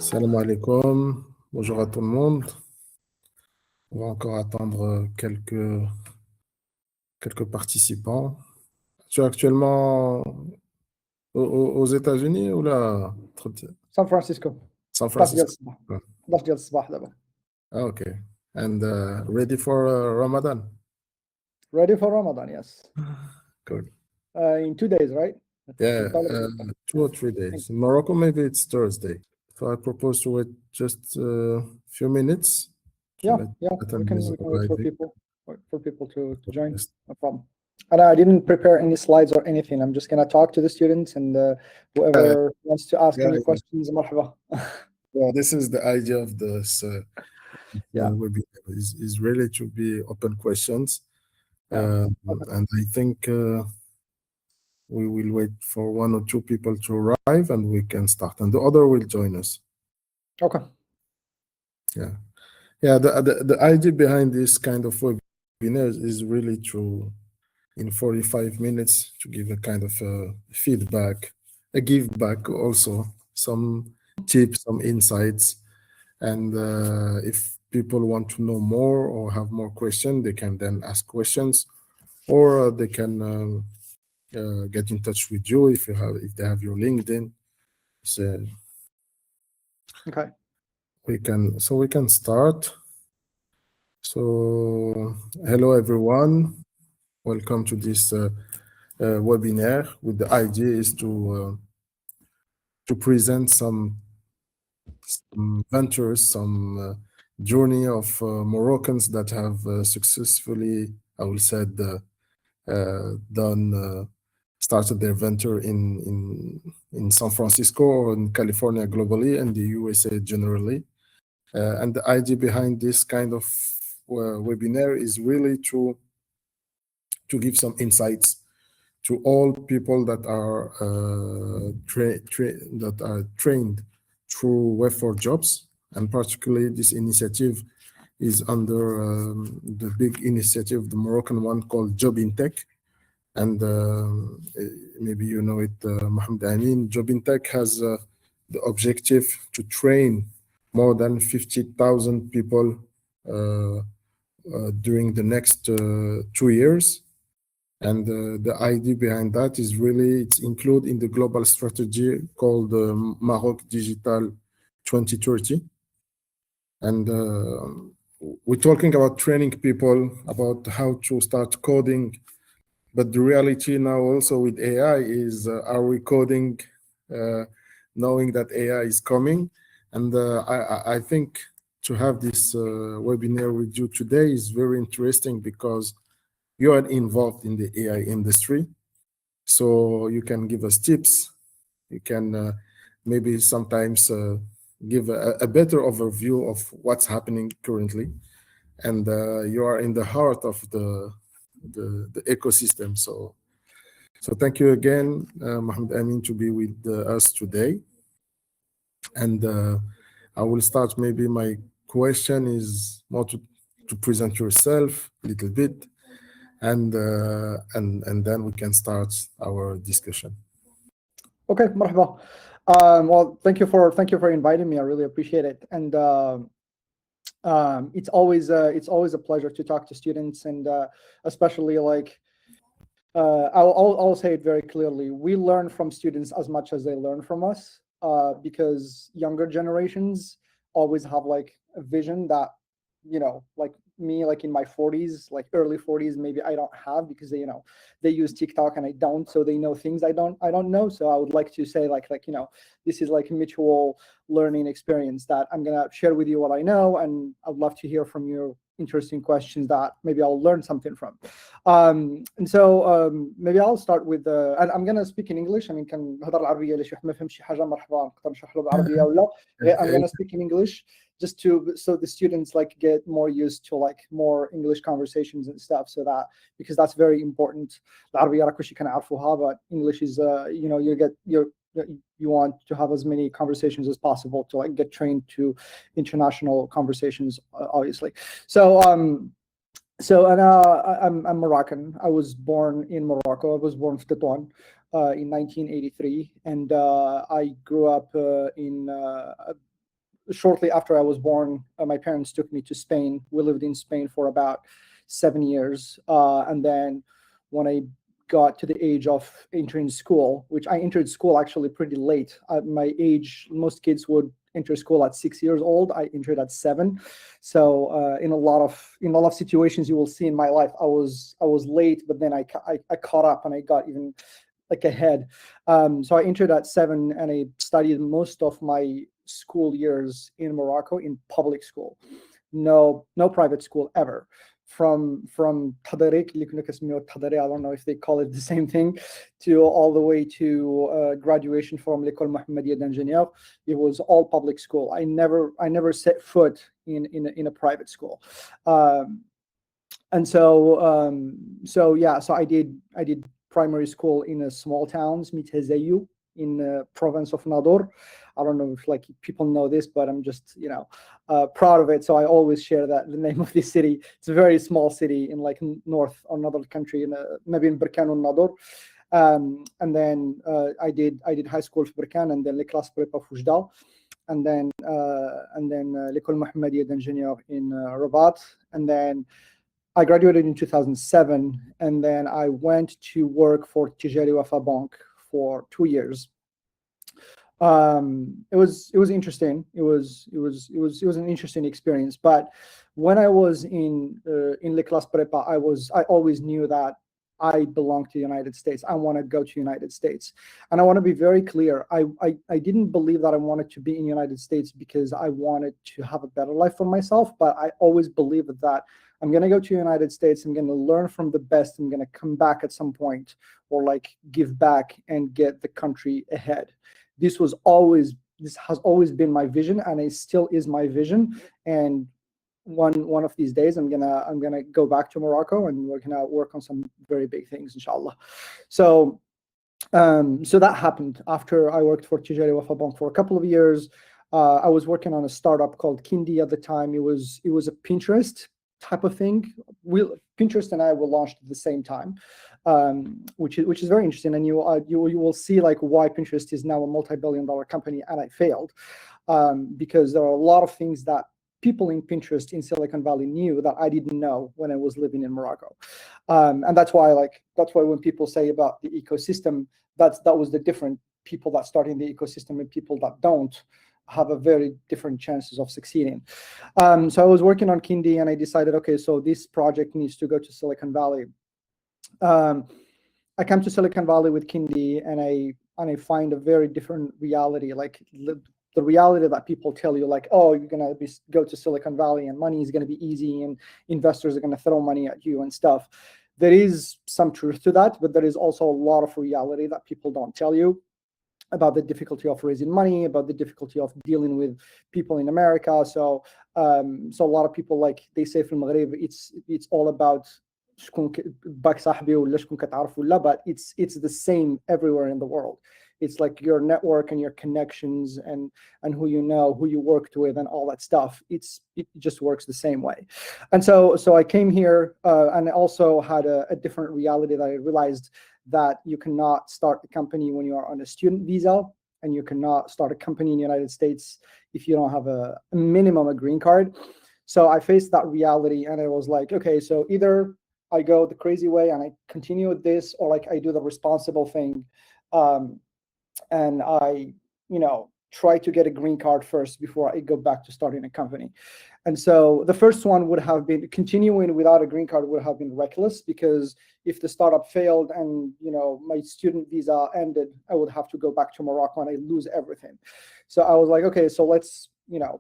Salam alaikum, bonjour à tout le monde. On va encore attendre quelques participants. Tu es actuellement aux États-Unis ou là? San Francisco. San Francisco. Ah, okay. And ready for Ramadan? Ready for Ramadan, yes. Good. In 2 days, right? Yeah, 2 or 3 days. In Morocco, maybe it's Thursday. So I propose to wait just a few minutes. Yeah, we can wait for people to join. Yes. No problem. And I didn't prepare any slides or anything. I'm just gonna talk to the students and whoever wants to ask any questions, marhaba. Well, this is the idea of this webinar is really to be open questions. And I think we will wait for 1 or 2 people to arrive and we can start, and the other will join us. Okay. Yeah, the idea behind this kind of webinars is really to, in 45 minutes, to give a kind of feedback, a give back also, some tips, some insights. And if people want to know more or have more questions, they can then ask questions, or they can get in touch with you if they have your LinkedIn. So okay, we can start. So hello everyone, welcome to this webinar. With the idea is to present some ventures, some journey of Moroccans that have successfully, I will say, started their venture in San Francisco or in California globally and the USA generally. And the idea behind this kind of webinar is really to give some insights to all people that are trained through Web4jobs, and particularly this initiative is under the big initiative, the Moroccan one called JobInTech. And maybe you know it, Mohamed Amin. JobInTech has the objective to train more than 50,000 people during the next 2 years. And the idea behind that is really, it's included in the global strategy called Maroc Digital 2030. And we're talking about training people about how to start coding. But the reality now also with AI is, are we coding knowing that AI is coming? And I think to have this webinar with you today is very interesting because you are involved in the AI industry. So you can give us tips. You can maybe sometimes give a better overview of what's happening currently. And you are in the heart of the ecosystem. So thank you again, Mohamed Amin, to be with us today. And I will start. Maybe my question is more to present yourself a little bit, and then we can start our discussion. Okay, marhaba. Well, thank you for inviting me. I really appreciate it. And it's always a pleasure to talk to students, and especially like I'll say it very clearly. We learn from students as much as they learn from us, because younger generations always have like a vision that, you know, like me, like in my 40s, like early 40s, maybe I don't have, because they use TikTok and I don't, so they know things I don't know. So I would like to say like this is like a mutual learning experience that I'm gonna share with you what I know, and I'd love to hear from you interesting questions that maybe I'll learn something from. And so maybe I'll start with and I'm gonna speak in English. I mean, كان نهضر العربية اللي ما فهمش شي حاجة مرحبا نقدر نشرح له بالعربية ولا. I'm gonna speak in English just so the students like get more used to like more English conversations and stuff, so that, because that's very important. العربية راه كلشي كنعرفوها, but English is you want to have as many conversations as possible to like get trained to international conversations, obviously. So I'm Moroccan. I was born in Morocco. I was born in Tétouan in 1983, and I grew up in shortly after I was born, my parents took me to Spain. We lived in Spain for about 7 years. And then when I got to the age of entering school, which I entered school actually pretty late. At my age, most kids would enter school at 6 years old. I entered at 7. So in a lot of situations you will see in my life, I was late, but then I caught up and I got even like ahead. So I entered at 7 and I studied most of my school years in Morocco in public school. No private school ever. From Tadarik, I don't know if they call it the same thing, to all the way to graduation from L'École Mohammedia d'Ingénieur. It was all public school. I never set foot in a private school. And so I did primary school in a small town, Mitezeyu, in the province of Nador. I don't know if like people know this, but I'm just proud of it. So I always share the name of this city. It's a very small city in like north or another country, maybe in Berkane or Nador. And then I did high school for Berkane, and then les classes prépa Foujda, and then l'École Mohammedia d'Ingénieur in Rabat, and then I graduated in 2007, and then I went to work for Tijari Wafa Bank for 2 years. It was interesting. It was an interesting experience. But when I was in Les Classes Prépa, I always knew that I belong to the United States. I want to go to United States, and I want to be very clear. I didn't believe that I wanted to be in the United States because I wanted to have a better life for myself. But I always believed that I'm going to go to the United States. I'm going to learn from the best. I'm going to come back at some point, or like give back and get the country ahead. This has always been my vision, and it still is my vision. And one of these days, I'm gonna go back to Morocco, and we're gonna work on some very big things, inshallah. So that happened after I worked for Tijari Wafa Bank for a couple of years. I was working on a startup called Kindi at the time. It was a Pinterest type of thing. Pinterest and I were launched at the same time, which is very interesting. And you will see like why Pinterest is now a multi-billion-dollar company, and I failed because there are a lot of things that people in Pinterest in Silicon Valley knew that I didn't know when I was living in Morocco. And that's why when people say about the ecosystem, that was the different people that start in the ecosystem and people that don't have a very different chances of succeeding. So I was working on Kindi, and I decided, okay, so this project needs to go to Silicon Valley. I come to Silicon Valley with Kindi, and I find a very different reality. Like the reality that people tell you, like, oh, you're gonna go to Silicon Valley and money is gonna be easy and investors are gonna throw money at you and stuff. There is some truth to that, but there is also a lot of reality that people don't tell you about the difficulty of raising money, about the difficulty of dealing with people in America. So a lot of people, like they say from Maghreb, it's all about but it's the same everywhere in the world. It's like your network and your connections and who you know, who you worked with, and all that stuff. It just works the same way. And so I came here and I also had a different reality that I realized that you cannot start a company when you are on a student visa, and you cannot start a company in the United States if you don't have a minimum a green card. So I faced that reality, and I was like, okay, so either I go the crazy way and I continue with this, or like I do the responsible thing, and I, try to get a green card first before I go back to starting a company. And so the first one would have been continuing without a green card would have been reckless, because if the startup failed and my student visa ended, I would have to go back to Morocco and I lose everything. So I was like, okay, so let's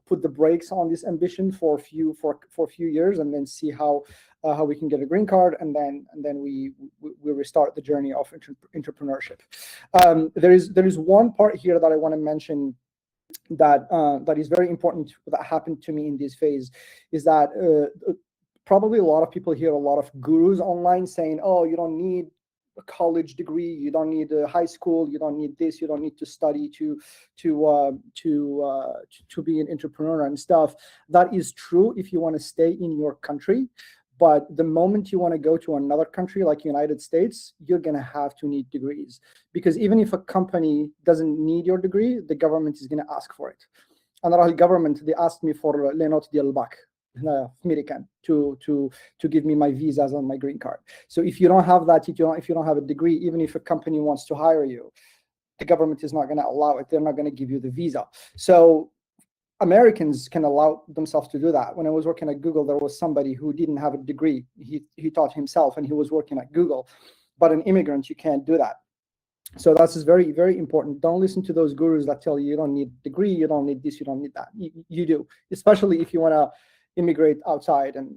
put the brakes on this ambition for a few years, and then see how we can get a green card, and then we restart the journey of entrepreneurship. There is one part here that I want to mention that is very important that happened to me in this phase, is that probably a lot of people hear a lot of gurus online saying, oh, you don't need a college degree, you don't need a high school, you don't need this, you don't need to study to be an entrepreneur and stuff. That is true if you want to stay in your country. But the moment you want to go to another country like United States, you're going to have to need degrees, because even if a company doesn't need your degree, the government is going to ask for it. انا راح الجفرمنت they asked me for لي نوت ديال الباك هنا في American to give me my visas and my green card. So if you don't have that, if you don't have a degree, even if a company wants to hire you, the government is not going to allow it. They're not going to give you the visa. So Americans can allow themselves to do that. When I was working at Google, there was somebody who didn't have a degree. He taught himself and he was working at Google. But an immigrant, you can't do that. So that's very, very important. Don't listen to those gurus that tell you you don't need a degree, you don't need this, you don't need that. You do, especially if you want to immigrate outside and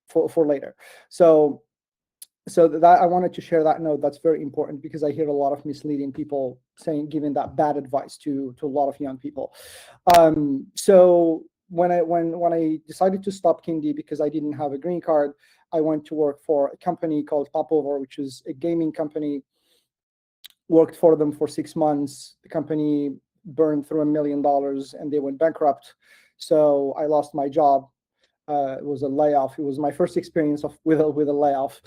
for later. So that I wanted to share that note. That's very important because I hear a lot of misleading people giving that bad advice to a lot of young people. So when I decided to stop Kindi because I didn't have a green card, I went to work for a company called Popover, which is a gaming company. Worked for them for 6 months. The company burned through $1 million and they went bankrupt. So I lost my job. It was a layoff. It was my first experience with a layoff.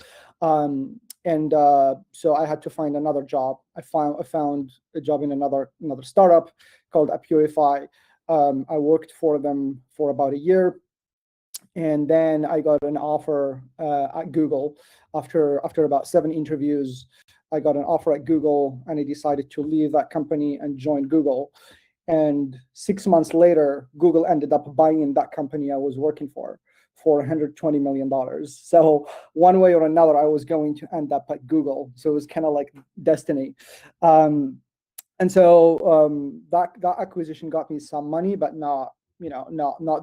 So I had to find another job. I found a job in another startup called Apurify. I worked for them for about a year. And then I got an offer at Google. After about 7 interviews, I got an offer at Google and I decided to leave that company and join Google. And 6 months later, Google ended up buying that company I was working for $120 million. So one way or another, I was going to end up at Google. So it was kind of like destiny. And so that acquisition got me some money, but not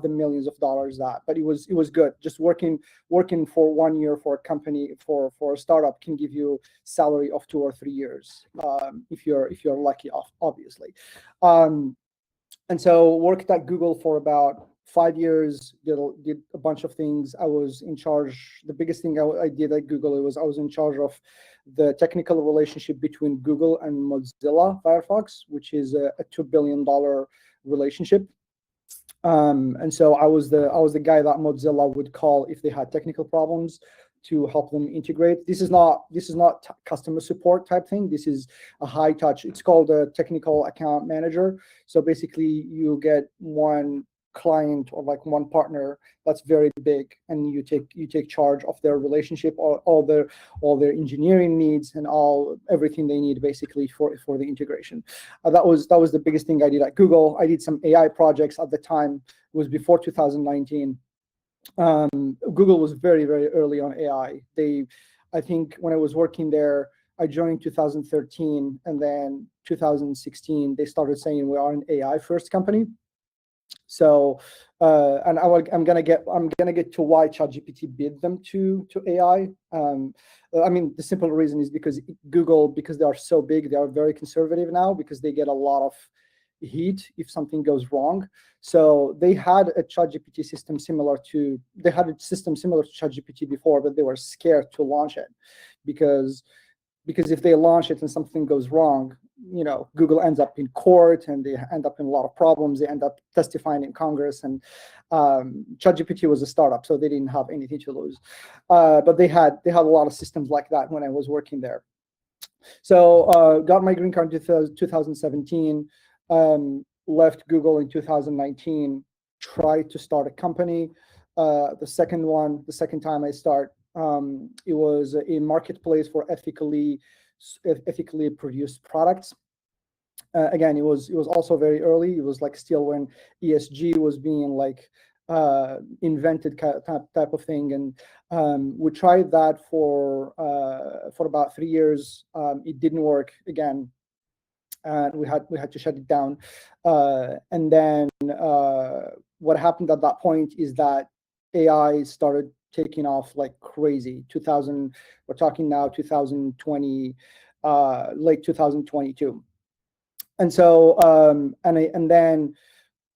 the millions of dollars but it was good. Just working for 1 year for a company for a startup can give you salary of 2 or 3 years if you're lucky, obviously. And so worked at Google for about 5 years, did a bunch of things. I was in charge. The biggest thing I did at Google was I was in charge of the technical relationship between Google and Mozilla Firefox, which is a $2 billion relationship. And so I was the guy that Mozilla would call if they had technical problems to help them integrate. This is not customer support type thing. This is a high touch. It's called a technical account manager. So basically you get one client or like one partner that's very big, and you take charge of their relationship, all their engineering needs and everything they need basically for the integration. That was the biggest thing I did at Google. I did some AI projects at the time. It was before 2019. Google was very, very early on AI. I think when I was working there, I joined 2013, and then 2016 they started saying we are an AI first company. So, and I'm gonna get to why ChatGPT bid them to AI. I mean, the simple reason is because Google, because they are so big, they are very conservative now because they get a lot of heat if something goes wrong. So they had a system similar to ChatGPT before, but they were scared to launch it because if they launch it and something goes wrong, Google ends up in court and they end up in a lot of problems. They end up testifying in Congress, and ChatGPT was a startup, so they didn't have anything to lose. But they had a lot of systems like that when I was working there. So got my green card in 2017, left Google in 2019, tried to start a company. The second time I start, it was a marketplace for ethically produced products. Again, it was also very early. It was like still when ESG was being like invented type of thing, and we tried that for about 3 years. It didn't work again, and we had to shut it down. And then what happened at that point is that AI started taking off like crazy. We're talking now 2020, late 2022. And so and then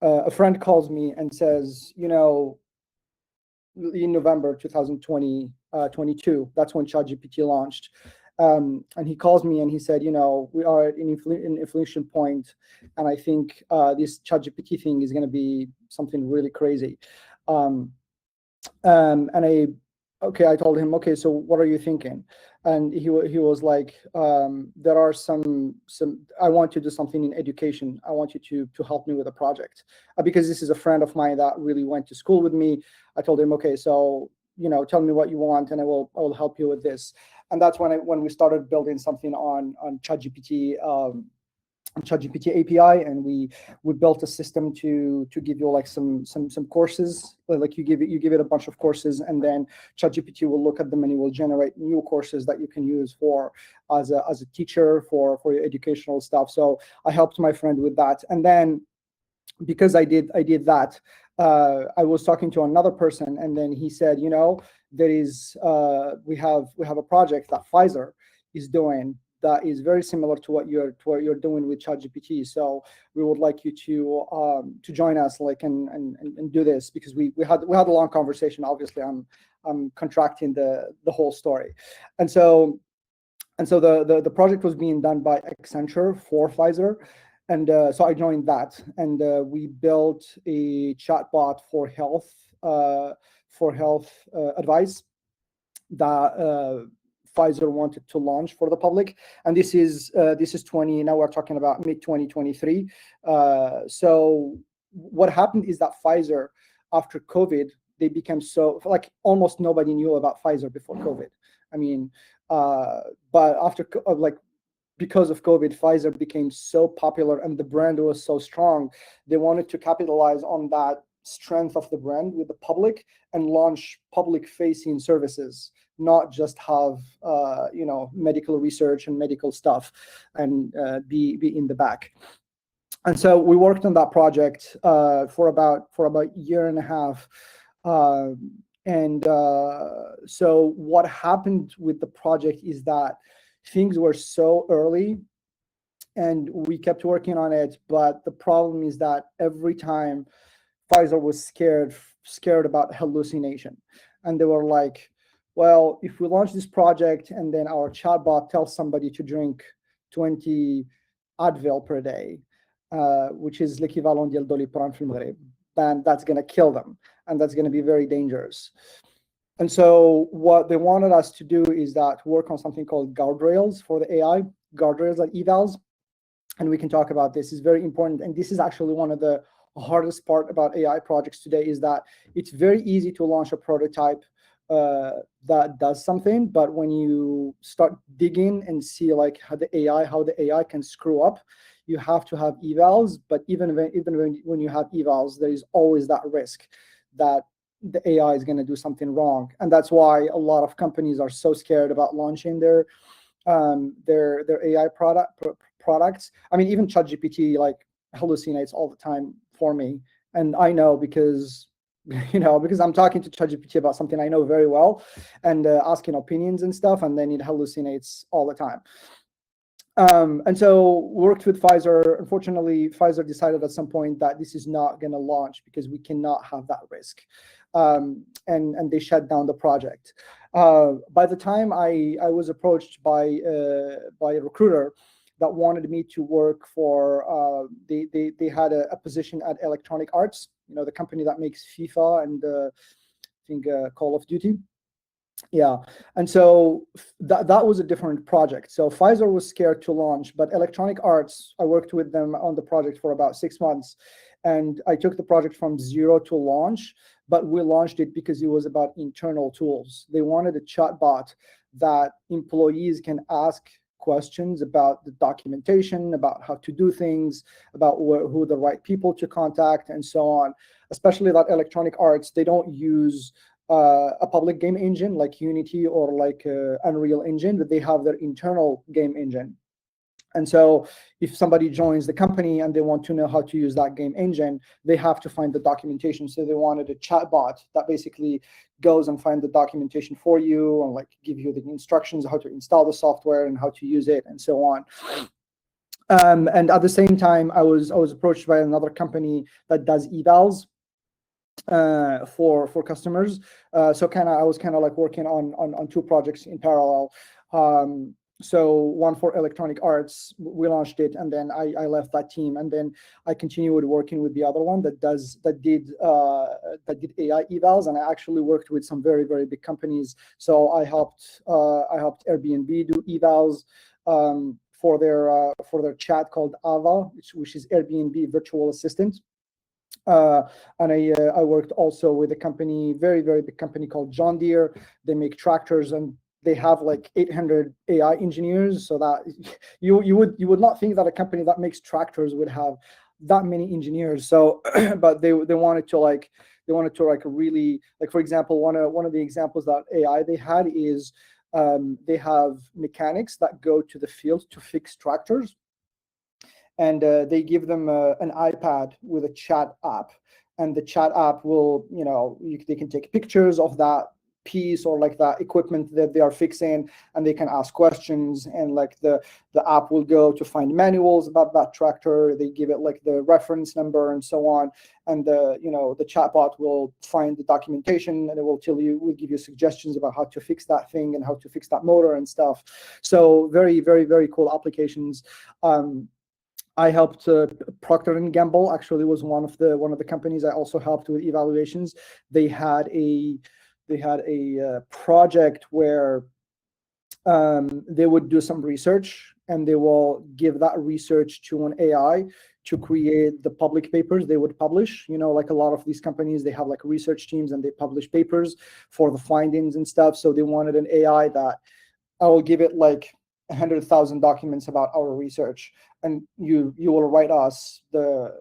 a friend calls me and says, in November 2022, that's when ChatGPT launched. And he calls me and he said, we are at an inflection point, and I think this ChatGPT thing is going to be something really crazy. And okay, I told him, okay, so what are you thinking? And he was like, there are some, I want to do something in education. I want you to help me with a project, because this is a friend of mine that really went to school with me. I told him, okay, so, you know, tell me what you want and I will help you with this. And that's when we started building something on ChatGPT, ChatGPT API, and we built a system to give you like some courses. Like you give it a bunch of courses, and then ChatGPT will look at them and it will generate new courses that you can use for as a teacher for your educational stuff. So I helped my friend with that, and then because I did that, I was talking to another person, and then he said, you know, there is we have a project that Pfizer is doing that is very similar to what you're doing with ChatGPT. So we would like you to join us, like, and do this, because we had a long conversation. Obviously, I'm contracting the whole story, and so the project was being done by Accenture for Pfizer, and so I joined that, and we built a chatbot for health advice that Pfizer wanted to launch for the public, and this is 20. Now we're talking about mid 2023. So what happened is that Pfizer, after COVID, they became so, like, almost nobody knew about Pfizer before COVID. I mean, but after because of COVID, Pfizer became so popular and the brand was so strong. They wanted to capitalize on that strength of the brand with the public and launch public-facing services, not just have you know, medical research and medical stuff and be in the back. And so we worked on that project for about a year and a half. So what happened with the project is that things were so early and we kept working on it, but the problem is that every time Pfizer was scared about hallucination, and they were like, well, if we launch this project and then our chatbot tells somebody to drink 20 Advil per day, which is l'équivalent ديال Doliprane في المغرب, then that's going to kill them, and that's going to be very dangerous. And so what they wanted us to do is that work on something called guardrails for the AI, guardrails and evals. And we can talk about this. It's very important. And this is actually one of the hardest part about AI projects today, is that it's very easy to launch a prototype that does something, but when you start digging and see like how the AI can screw up, you have to have evals. But even when you have evals, there is always that risk that the AI is going to do something wrong, and that's why a lot of companies are so scared about launching their AI products. I mean, even ChatGPT like hallucinates all the time for me, and I know because because I'm talking to ChatGPT about something I know very well, and asking opinions and stuff, and then it hallucinates all the time. And so worked with Pfizer. Unfortunately, Pfizer decided at some point that this is not going to launch because we cannot have that risk, and they shut down the project. By the time I was approached by a recruiter that wanted me to work for, they had a position at Electronic Arts, the company that makes FIFA and I think Call of Duty. Yeah, and so that was a different project. So Pfizer was scared to launch, but Electronic Arts, I worked with them on the project for about 6 months, and I took the project from zero to launch, but we launched it because it was about internal tools. They wanted a chatbot that employees can ask questions about the documentation, about how to do things, about who the right people to contact, and so on. Especially that Electronic Arts, they don't use a public game engine like Unity or like Unreal Engine, but they have their internal game engine. And so if somebody joins the company and they want to know how to use that game engine, they have to find the documentation. So they wanted a chatbot that basically goes and find the documentation for you and like give you the instructions how to install the software and how to use it and so on. And at the same time, I was approached by another company that does evals for customers. So I was kind of like working on 2 projects in parallel. So one for electronic arts, we launched it, and then I left that team, and then I continued working with the other one that did AI evals, and I actually worked with some very, very big companies. So I helped Airbnb do evals for their chat called Ava, which is Airbnb virtual assistant. And I worked also with a company, very, very big company called John Deere. They make tractors, and they have like 800 AI engineers. So that you would not think that a company that makes tractors would have that many engineers. So, but they wanted to really, like, for example, one of the examples that AI they had is they have mechanics that go to the field to fix tractors, and they give them an iPad with a chat app, and the chat app will, they can take pictures of that piece or like that equipment that they are fixing, and they can ask questions, and like the app will go to find manuals about that tractor. They give it like the reference number and so on, and the chatbot will find the documentation, and it will give you suggestions about how to fix that thing and how to fix that motor and stuff. So very, very, very cool applications. I helped Procter & Gamble, actually was one of the companies I also helped with evaluations. They had a project where they would do some research, and they will give that research to an AI to create the public papers they would publish. Like a lot of these companies, they have like research teams, and they publish papers for the findings and stuff. So they wanted an AI that I will give it like 100,000 documents about our research, and you will write us the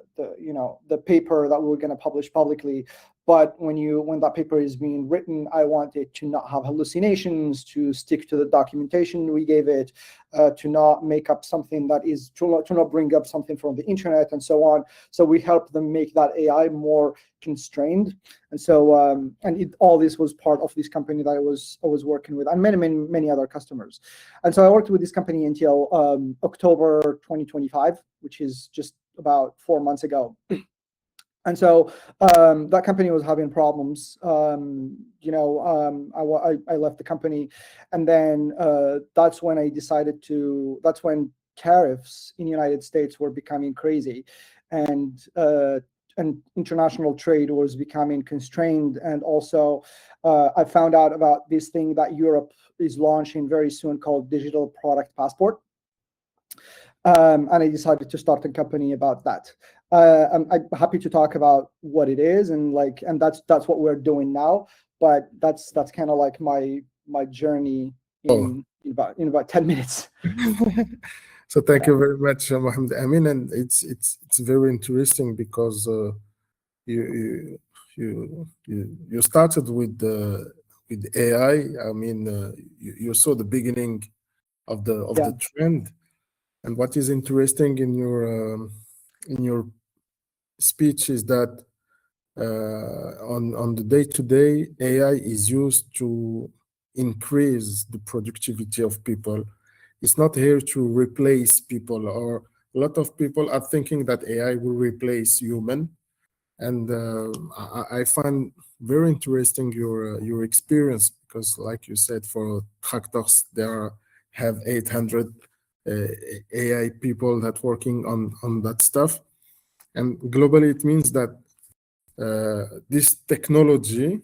paper that we're going to publish publicly. But when that paper is being written, I want it to not have hallucinations, to stick to the documentation we gave it, to not make up something that is to not bring up something from the internet and so on. So we help them make that AI more constrained. And so all this was part of this company that I was working with, and many other customers. And so I worked with this company until October 2025, which is just about 4 months ago. And so that company was having problems. I left the company, and then that's when that's when tariffs in the United States were becoming crazy, and international trade was becoming constrained. And also I found out about this thing that Europe is launching very soon called Digital Product Passport. And I decided to start a company about that. I'm happy to talk about what it is, and that's what we're doing now. But that's kind of like my journey in about 10 minutes. So thank you very much, Mohammed Amin, and it's very interesting because you started with AI. I mean, you saw the beginning of the trend. And what is interesting in your speech is that on the day-to-day, AI is used to increase the productivity of people. It's not here to replace people, or a lot of people are thinking that AI will replace human. And I find very interesting your experience, because like you said, for tractors, have 800 AI people that working on that stuff. And globally, it means that this technology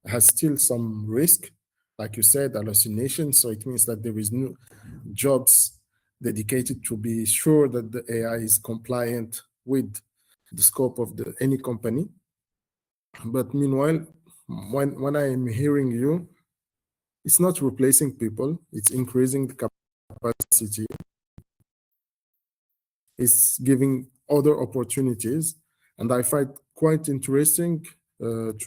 has still some risk, like you said, hallucination. So it means that there is no jobs dedicated to be sure that the AI is compliant with the scope of any company. But meanwhile, when I am hearing you, it's not replacing people, it's increasing the capacity. It's giving other opportunities, and I find quite interesting with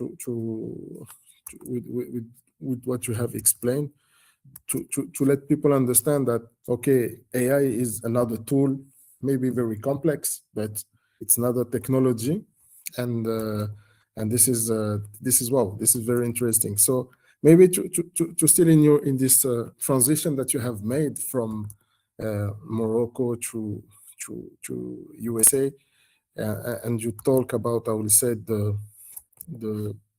what you have explained, to let people understand that okay, AI is another tool, maybe very complex, but it's another technology, and this is wow, this is very interesting. So maybe to still in this transition that you have made from Morocco to USA, and you talk about, I will say, the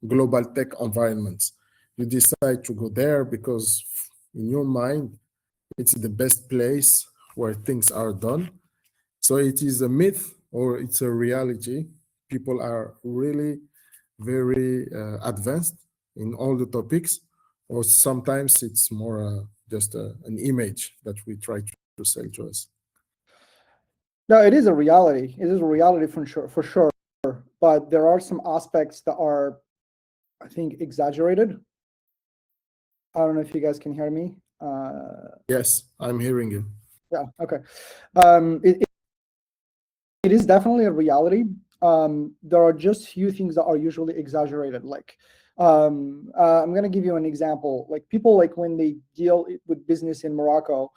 global tech environments. You decide to go there because in your mind it's the best place where things are done. So it is a myth or it's a reality. People are really very advanced in all the topics, or sometimes it's more just an image that we try to sell to us. No, it is a reality. It is a reality for sure. But there are some aspects that are, I think, exaggerated. I don't know if you guys can hear me. Yes, I'm hearing you. Yeah. Okay. It is definitely a reality. There are just few things that are usually exaggerated. Like, I'm going to give you an example. Like people, like when they deal with business in Morocco,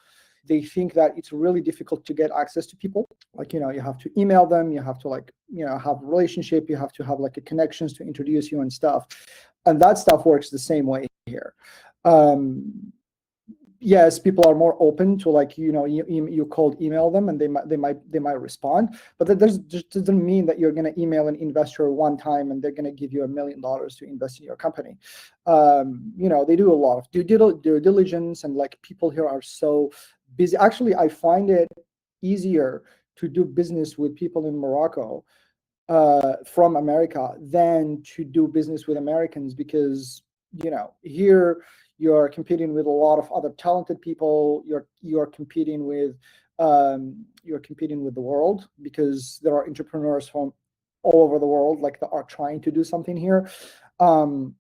they think that it's really difficult to get access to people. Like, you have to email them, you have to have a relationship, you have to have like a connections to introduce you and stuff. And that stuff works the same way here. Yes, people are more open to like, you cold email them and they might respond, but that just doesn't mean that you're going to email an investor one time and they're going to give you $1 million to invest in your company. They do a lot of due diligence, and like people here are so busy. Actually, I find it easier to do business with people in Morocco from America than to do business with Americans, because here you're competing with a lot of other talented people. You're competing with the world, because there are entrepreneurs from all over the world like that are trying to do something here. So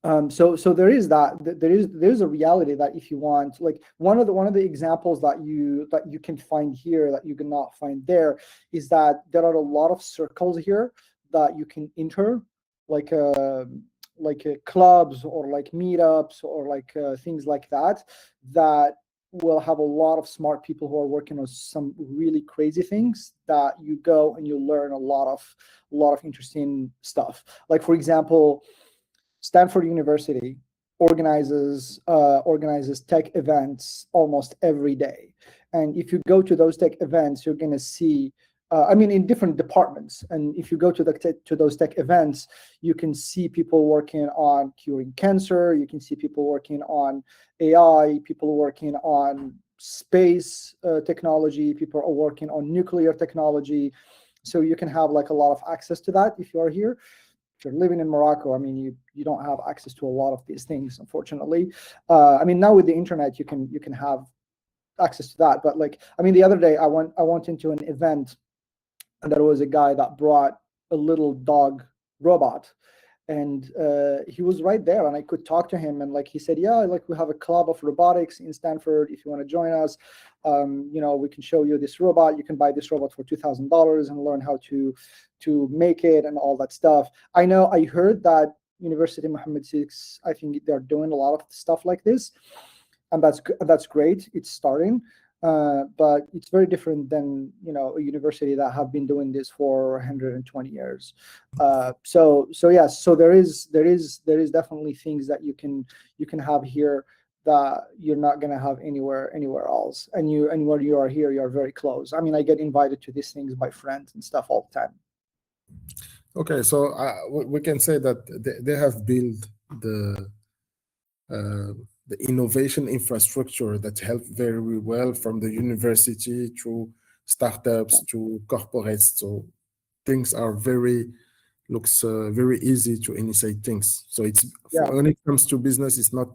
there is that. There's a reality that if you want, like one of the examples that you can find here that you cannot find there is that there are a lot of circles here that you can enter, like clubs or like meetups or like things like that will have a lot of smart people who are working on some really crazy things that you go and you learn a lot of interesting stuff. Like for example, Stanford University organizes tech events almost every day, and if you go to those tech events, you're going to see, in different departments. And if you go to those tech events, you can see people working on curing cancer. You can see people working on AI. People working on space technology. People are working on nuclear technology. So you can have like a lot of access to that if you are here. If you're living in Morocco, you don't have access to a lot of these things, unfortunately. Now with the internet, you can have access to that. But the other day I went into an event, and there was a guy that brought a little dog robot, and he was right there, and I could talk to him, and he said, yeah, we have a club of robotics in Stanford. If you want to join us, we can show you this robot. You can buy this robot for $2,000 and learn how to make it and all that stuff. I heard that University Mohammed VI, I think they're doing a lot of stuff like this, and that's great. It's starting. But it's very different than a university that have been doing this for 120 years. So there is definitely things that you can have here that you're not going to have anywhere else. And when you are here, you are very close. I get invited to these things by friends and stuff all the time. Okay, so we can say that they have built the innovation infrastructure that helped very well from the university to startups to corporates. So things are looks very easy to initiate things. So when it comes to business, it's not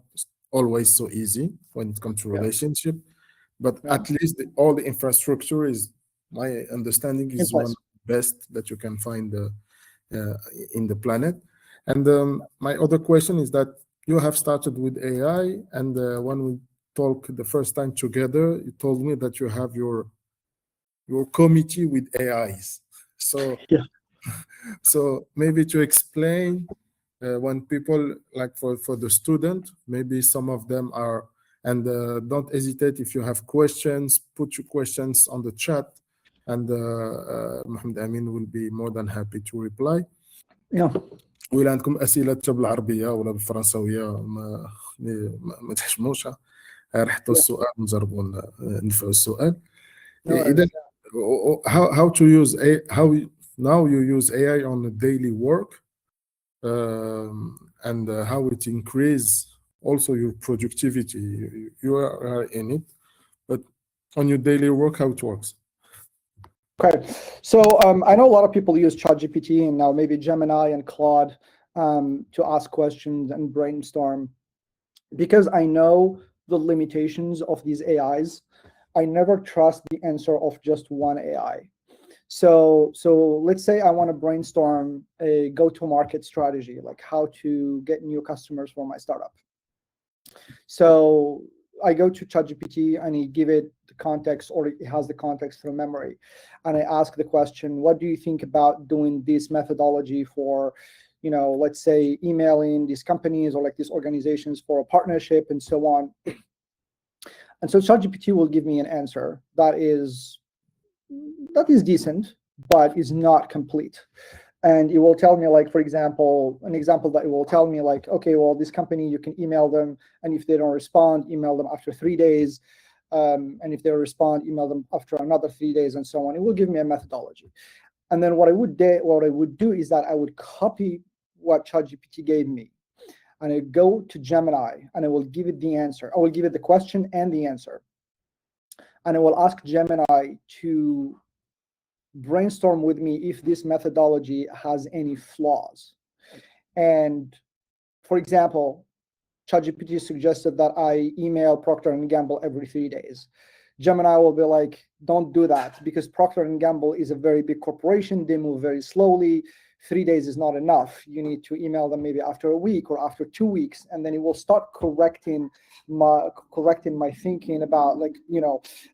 always so easy when it comes to relationship, but at least all the infrastructure is, my understanding, is one of the best that you can find in the planet. And my other question is that you have started with AI, and when we talked the first time together, you told me that you have your committee with AIs. So so maybe to explain, when people, like for the student, maybe some of them are, and don't hesitate if you have questions, put your questions on the chat, and Mohammed Amin will be more than happy to reply. وإلا عندكم أسئلة بالعربية ولا بالفرنسوية ما تحشموش، غير حطوا السؤال ونجربوا نفعوا السؤال. إذا how to use how now you use AI on the daily work, and how it increase also your productivity. You are in it. on your daily work, how it works. Okay, so I know a lot of people use ChatGPT and now maybe Gemini and Claude to ask questions and brainstorm. Because I know the limitations of these AIs, I never trust the answer of just one AI. So let's say I want to brainstorm a go-to-market strategy, like how to get new customers for my startup. So I go to ChatGPT and I give it the context, or it has the context from memory. And I ask the question, what do you think about doing this methodology for, let's say emailing these companies or like these organizations for a partnership and so on. And so ChatGPT will give me an answer that is decent, but is not complete. And it will tell me, like, for example, an example that it will tell me, like, okay, well, this company, you can email them, and if they don't respond, email them after 3 days. And if they respond, email them after another 3 days, and so on. It will give me a methodology. And then what I would do is that I would copy what ChatGPT gave me, and I go to Gemini, and I will give it the answer. I will give it the question and the answer, and I will ask Gemini to brainstorm with me if this methodology has any flaws. And for example, ChatGPT suggested that I email Procter & Gamble every 3 days. Gemini will be like, don't do that, because Procter & Gamble is a very big corporation. They move very slowly. 3 days is not enough. You need to email them maybe after a week or after 2 weeks, and then it will start correcting my thinking about, like,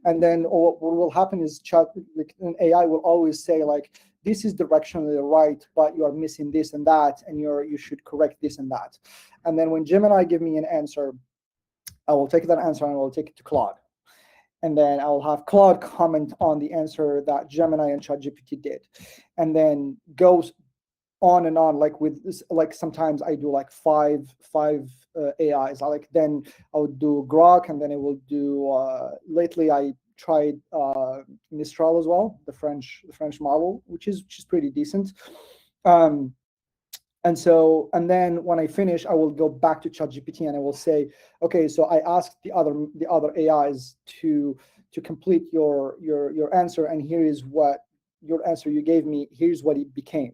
and then what will happen is an AI will always say, like, this is directionally right, but you are missing this and that, and you should correct this and that. And then when Gemini give me an answer, I will take that answer and I will take it to Claude. And then I will have Claude comment on the answer that Gemini and ChatGPT did. And then goes on and on, like with this, like sometimes I do like five AIs. Then I would do Grok, and then I will do, lately I tried Mistral as well, the French model, which is pretty decent. And then when I finish, I will go back to ChatGPT and I will say, okay, so I asked the other AIs to complete your answer, and here is what your answer you gave me, here's what it became.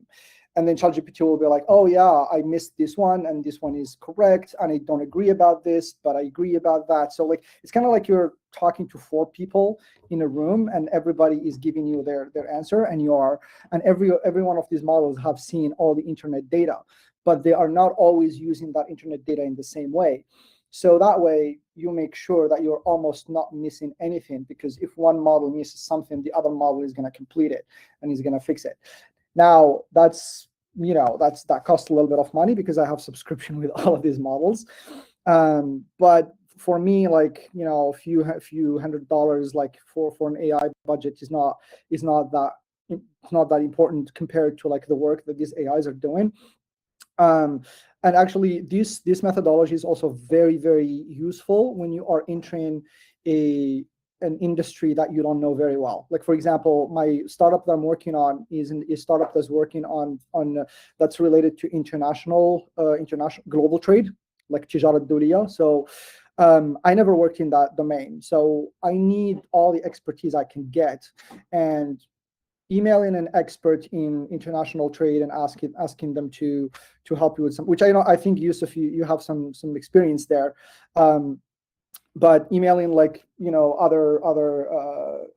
And then ChatGPT will be like, oh yeah, I missed this one, and this one is correct, and I don't agree about this, but I agree about that. So like, it's kind of like you're talking to 4 people in a room, and everybody is giving you their answer, and every one of these models have seen all the internet data, but they are not always using that internet data in the same way. So that way you make sure that you're almost not missing anything, because if one model misses something, the other model is going to complete it and is going to fix it. Now that costs a little bit of money because I have subscription with all of these models. But for me, like, a few $100, like for an AI budget is not that important compared to like the work that these AIs are doing. And actually, this methodology is also very, very useful when you are entering an industry that you don't know very well. Like, for example, my startup that I'm working on is a startup that's working on that's related to international global trade, like tijarat duliya. So I never worked in that domain, so I need all the expertise I can get. And emailing an expert in international trade and asking them to help you with some, which I think Yusuf, you have some experience there. But emailing like other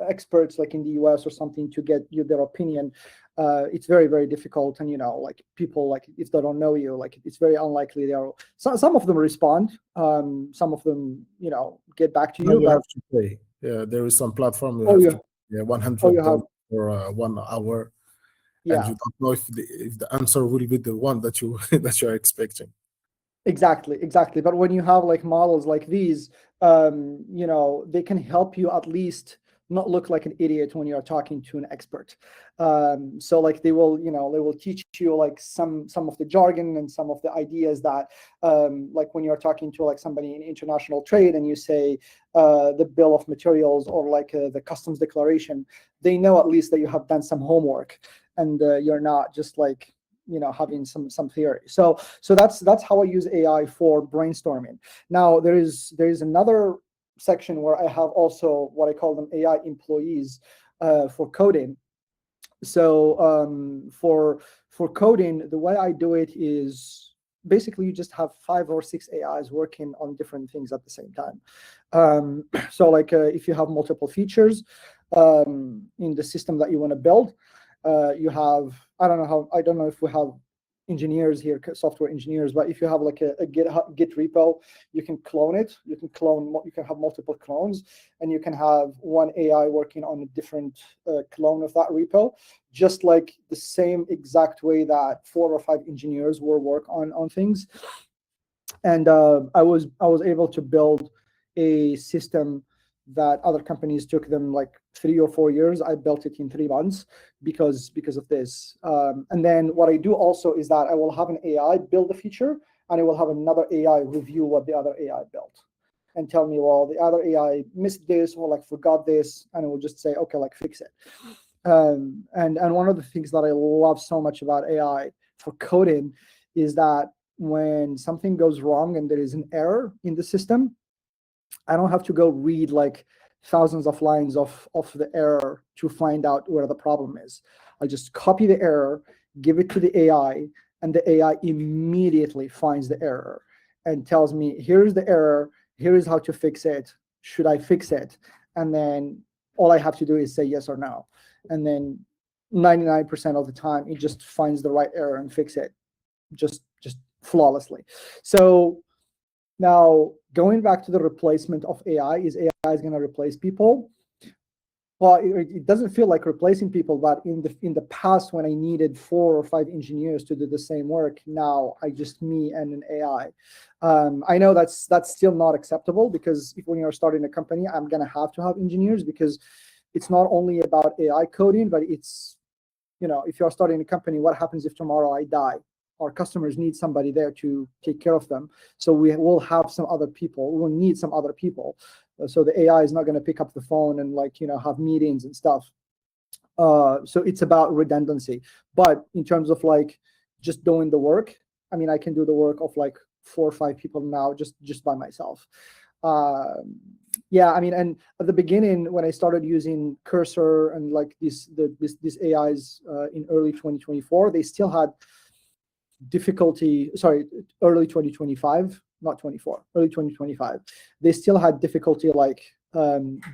experts like in the US or something to get their opinion, it's very, very difficult. And like people, like if they don't know you, like it's very unlikely they are. Some of them respond, some of them get back to you. You have to pay. Yeah, there is some platform. You have to pay $100 for 1 hour. Yeah. And you don't know if the answer will be the one that you're expecting. Exactly. But when you have like models like these, they can help you at least not look like an idiot when you're talking to an expert. So like they will teach you like some of the jargon and some of the ideas that like when you're talking to like somebody in international trade and you say the bill of materials or like the customs declaration, they know at least that you have done some homework and you're not just like having some theory. So that's how I use AI for brainstorming. Now there is another section where I have also what I call them AI employees for coding. So for coding, the way I do it is basically you just have 5 or 6 AIs working on different things at the same time. So like if you have multiple features in the system that you want to build, you have, I don't know if we have engineers here, software engineers, but if you have like a Git repo, you can clone it. You can have multiple clones, and you can have one AI working on a different clone of that repo, just like the same exact way that 4 or 5 engineers will work on things. And I was able to build a system that other companies took them like 3 or 4 years. I built it in 3 months because of this. And then what I do also is that I will have an AI build a feature, and I will have another AI review what the other AI built and tell me, well, the other AI missed this or like forgot this, and it will just say, okay, like fix it. And one of the things that I love so much about AI for coding is that when something goes wrong and there is an error in the system, I don't have to go read like thousands of lines of the error to find out where the problem is. I just copy the error, give it to the AI, and the AI immediately finds the error and tells me, here's the error, here is how to fix it, should I fix it? And then all I have to do is say yes or no. And then 99% of the time, it just finds the right error and fix it just flawlessly. So now, going back to the replacement of AI, is AI going to replace people? Well, it doesn't feel like replacing people, but in the past, when I needed 4 or 5 engineers to do the same work, now I just me and an AI. I know that's still not acceptable, because when you're starting a company, I'm going to have engineers, because it's not only about AI coding, but it's, if you're starting a company, what happens if tomorrow I die? Our customers need somebody there to take care of them. So we will have some other people. We will need some other people. So the AI is not going to pick up the phone and have meetings and stuff. So it's about redundancy. But in terms of just doing the work, I mean, I can do the work of 4 or 5 people now just by myself. Yeah, I mean, and at the beginning when I started using Cursor and these AIs in early 2024, they still had difficulty, early 2025, not 24, early 2025. They still had difficulty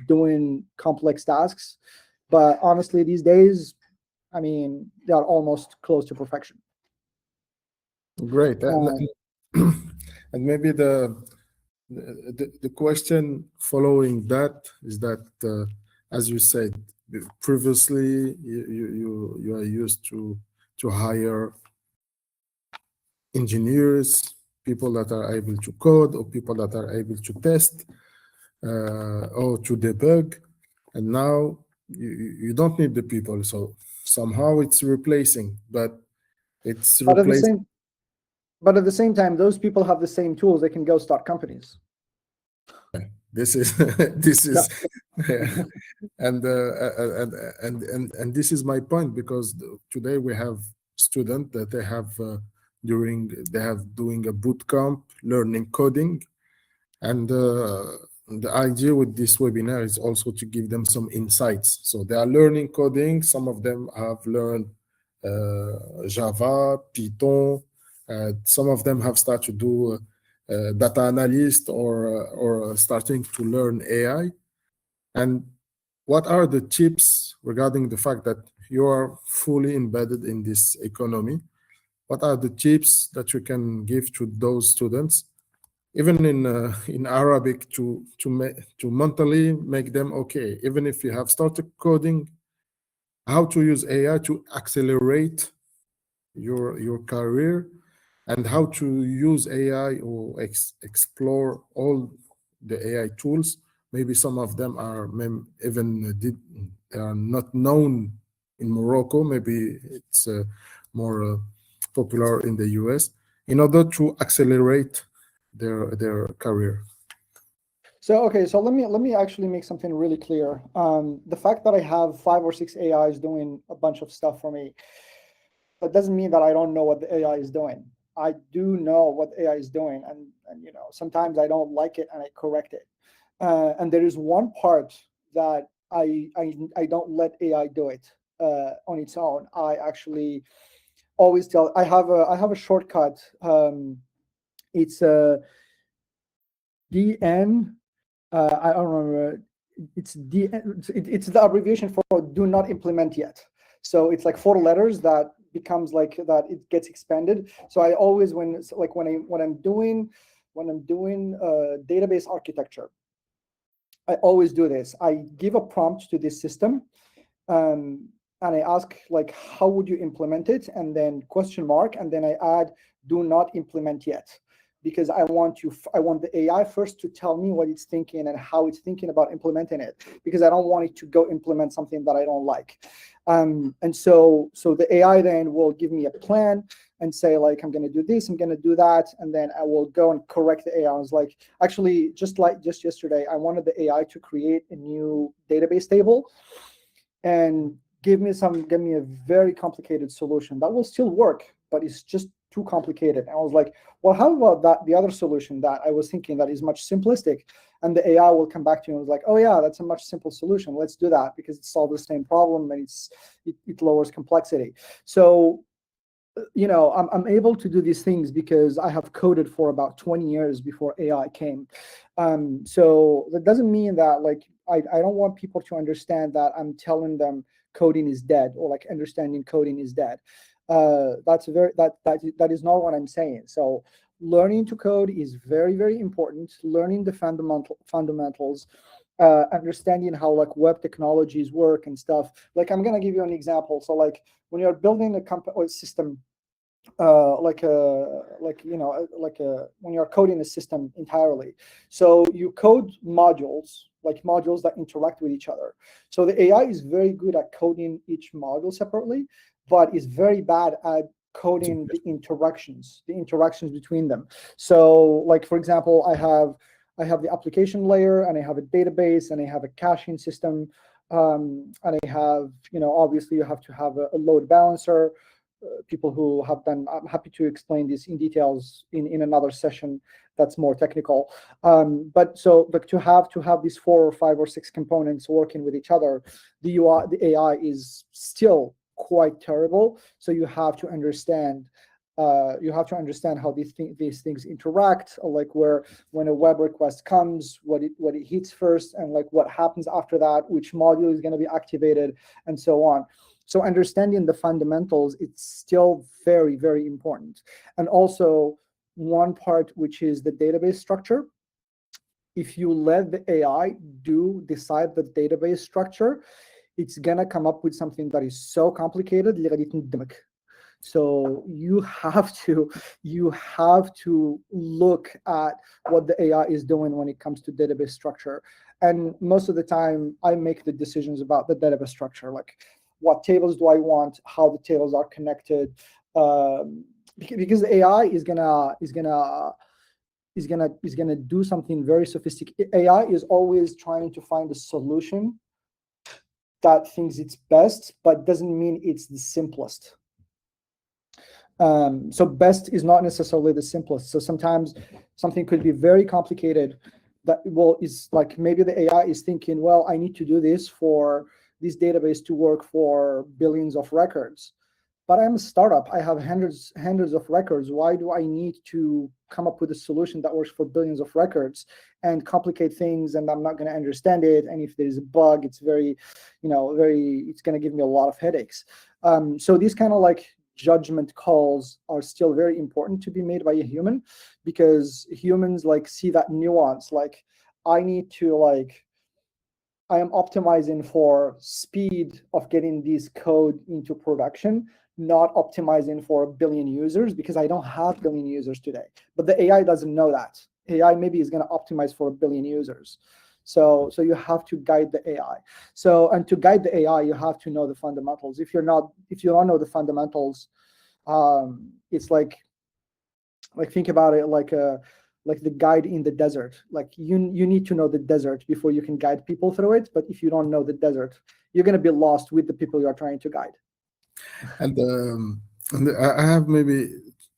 doing complex tasks. But honestly, these days, I mean, they are almost close to perfection. Great. And maybe the question following that is that, as you said previously, you are used to hire engineers, people that are able to code, or people that are able to test or to debug, and now you don't need the people. So somehow it's replacing, but it's replacing. But at the same time, those people have the same tools. They can go start companies. This is yeah. and this is my point, because today we have students that they have doing a boot camp learning coding, and the idea with this webinar is also to give them some insights. So they are learning coding. Some of them have learned Java, Python. Some of them have started to do data analyst or starting to learn AI. And what are the tips regarding the fact that you are fully embedded in this economy? What are the tips that you can give to those students, even in Arabic, to mentally make them okay, even if you have started coding, how to use AI to accelerate your career, and how to use AI or explore all the AI tools. Maybe some of them are are not known in Morocco. Maybe it's more popular in the US, in order to accelerate their career. So okay, so let me actually make something really clear. The fact that I have 5 or 6 AIs doing a bunch of stuff for me, that doesn't mean that I don't know what the AI is doing. I do know what AI is doing, and sometimes I don't like it and I correct it. And there is one part that I don't let AI do it on its own. I actually always tell. I have a shortcut. It's DN. I don't remember. It's DN. It's the abbreviation for do not implement yet. So it's like 4 letters that becomes like that. It gets expanded. So I always when I'm doing database architecture, I always do this. I give a prompt to this system, and I ask like, how would you implement it? And then question mark, and then I add, do not implement yet, because I want the AI first to tell me what it's thinking and how it's thinking about implementing it, because I don't want it to go implement something that I don't like. And so the AI then will give me a plan and say like, I'm going to do this, I'm going to do that, and then I will go and correct the AI. I was like, actually, just yesterday, I wanted the AI to create a new database table and give me a very complicated solution that will still work, but it's just too complicated. And I was like, well, how about the other solution that I was thinking that is much simplistic? And the AI will come back to you and was like, oh yeah, that's a much simple solution. Let's do that because it solves the same problem and it lowers complexity. So, I'm able to do these things because I have coded for about 20 years before AI came. So that doesn't mean that like I don't want people to understand that I'm telling them coding is dead or like understanding coding is dead. That is not what I'm saying. So learning to code is very, very important. Learning the fundamentals, understanding how like web technologies work and stuff. Like I'm gonna give you an example. So like when you're building a company or system, when you're coding a system entirely, so you code modules, like modules that interact with each other. So the AI is very good at coding each module separately, but is very bad at coding the interactions between them. So like, for example, I have the application layer, and I have a database, and I have a caching system, and I have, obviously you have to have a load balancer. People who have done, I'm happy to explain this in details in another session that's more technical. But to have these 4 or 5 or 6 components working with each other, the AI is still quite terrible. So you have to understand how these things interact, like when a web request comes, what it hits first, and like what happens after that, which module is going to be activated, and so on. So understanding the fundamentals, it's still very, very important. And also one part, which is the database structure. If you let the AI decide the database structure, it's gonna come up with something that is so complicated. So you have to look at what the AI is doing when it comes to database structure. And most of the time, I make the decisions about the database structure, like what tables do I want, how the tables are connected, because the AI is gonna do something very sophisticated. AI is always trying to find a solution that thinks it's best, but doesn't mean it's the simplest. So best is not necessarily the simplest. So sometimes something could be very complicated that is like, maybe the AI is thinking, well, I need to do this for this database to work for billions of records. But I'm a startup. I have hundreds of records. Why do I need to come up with a solution that works for billions of records and complicate things, and I'm not going to understand it? And if there's a bug, it's it's going to give me a lot of headaches. So these kind of like judgment calls are still very important to be made by a human, because humans like see that nuance. Like I am optimizing for speed of getting this code into production, not optimizing for 1 billion users, because I don't have 1 billion users today. But the AI doesn't know that. AI maybe is going to optimize for 1 billion users. So you have to guide the AI. And to guide the AI, you have to know the fundamentals. If you don't know the fundamentals, it's like think about it like the guide in the desert. Like you need to know the desert before you can guide people through it. But if you don't know the desert, you're going to be lost with the people you are trying to guide. And I have maybe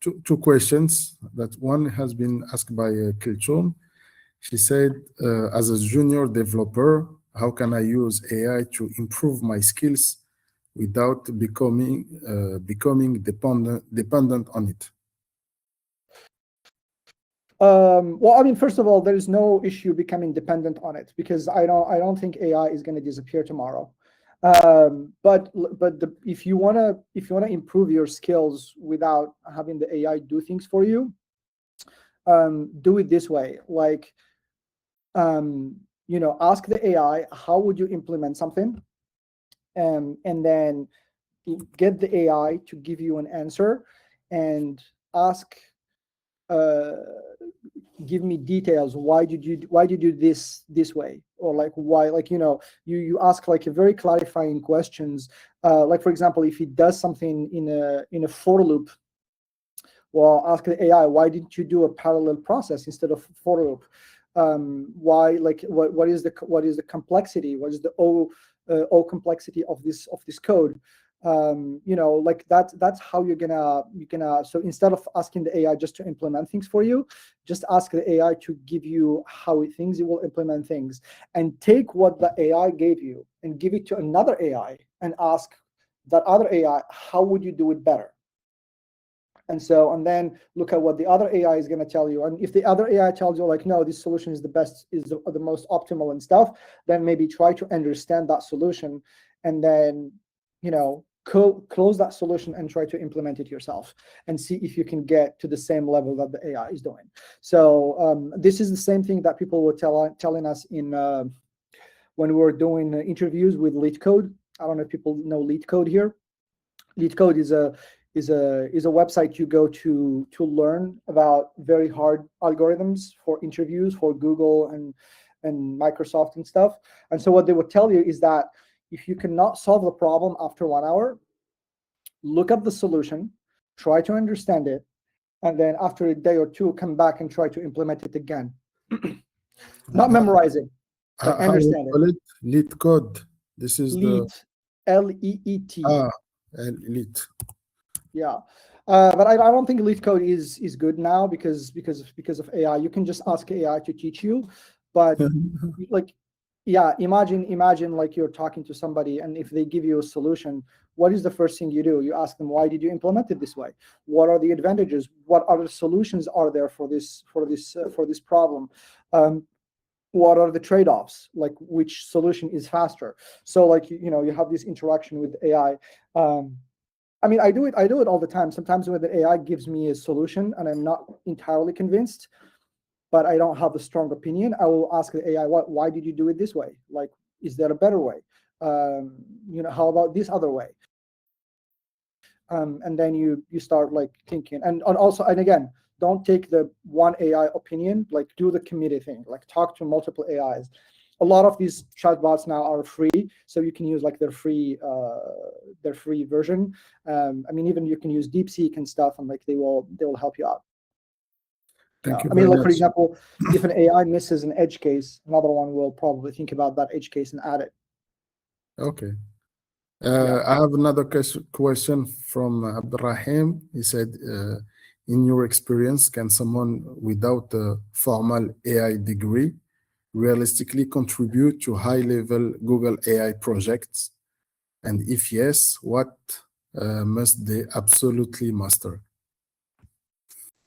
two questions. That one has been asked by Kilchum. She said, as a junior developer, how can I use AI to improve my skills without becoming dependent on it? Well, I mean, first of all, there is no issue becoming dependent on it, because I don't think AI is going to disappear tomorrow. But if you wanna improve your skills without having the AI do things for you, do it this way. Like, ask the AI, how would you implement something, and then get the AI to give you an answer, and ask, give me details. Why did you do this way? Or like, why, like, you ask like a very clarifying questions. Like, for example, if he does something in a for loop, well, ask the AI, why didn't you do a parallel process instead of for loop? Why, like, what is the complexity? What is the O complexity of this code? Like that's how you're gonna. So instead of asking the AI just to implement things for you, just ask the AI to give you how it thinks it will implement things, and take what the AI gave you and give it to another AI and ask that other AI, how would you do it better? And then look at what the other AI is going to tell you. And if the other AI tells you like, no, this solution is the best, is the most optimal and stuff, then maybe try to understand that solution, and then, close that solution and try to implement it yourself, and see if you can get to the same level that the AI is doing. So this is the same thing that people were telling us in when we were doing interviews with LeetCode. I don't know if people know LeetCode here. LeetCode is a website you go to learn about very hard algorithms for interviews for Google and Microsoft and stuff. And so what they would tell you is that if you cannot solve the problem after 1 hour, look at the solution, try to understand it, and then after a day or two, come back and try to implement it again. Not memorizing, but understand it. LeetCode. This is Leet, L-E-E-T. Leet. Yeah, but I don't think LeetCode is good now because of AI. You can just ask AI to teach you, but like, yeah, imagine like you're talking to somebody, and if they give you a solution, what is the first thing you do? You ask them, why did you implement it this way? What are the advantages? What other solutions are there for this problem? What are the trade-offs? Like, which solution is faster? So like, you have this interaction with AI. I mean, I do it all the time. Sometimes when the AI gives me a solution and I'm not entirely convinced, but I don't have a strong opinion, I will ask the AI, why did you do it this way? Like, is there a better way? How about this other way? And then you start like thinking, and also, and again, don't take the one AI opinion, like do the committee thing, like talk to multiple AIs. A lot of these chatbots now are free, so you can use like their free version. I mean, even you can use DeepSeek and stuff, and like they will help you out. Thank you. I mean, like, for example, if an AI misses an edge case, another one will probably think about that edge case and add it. Okay. I have another question from Abdurrahim. He said, in your experience, can someone without a formal AI degree realistically contribute to high-level Google AI projects? And if yes, what must they absolutely master?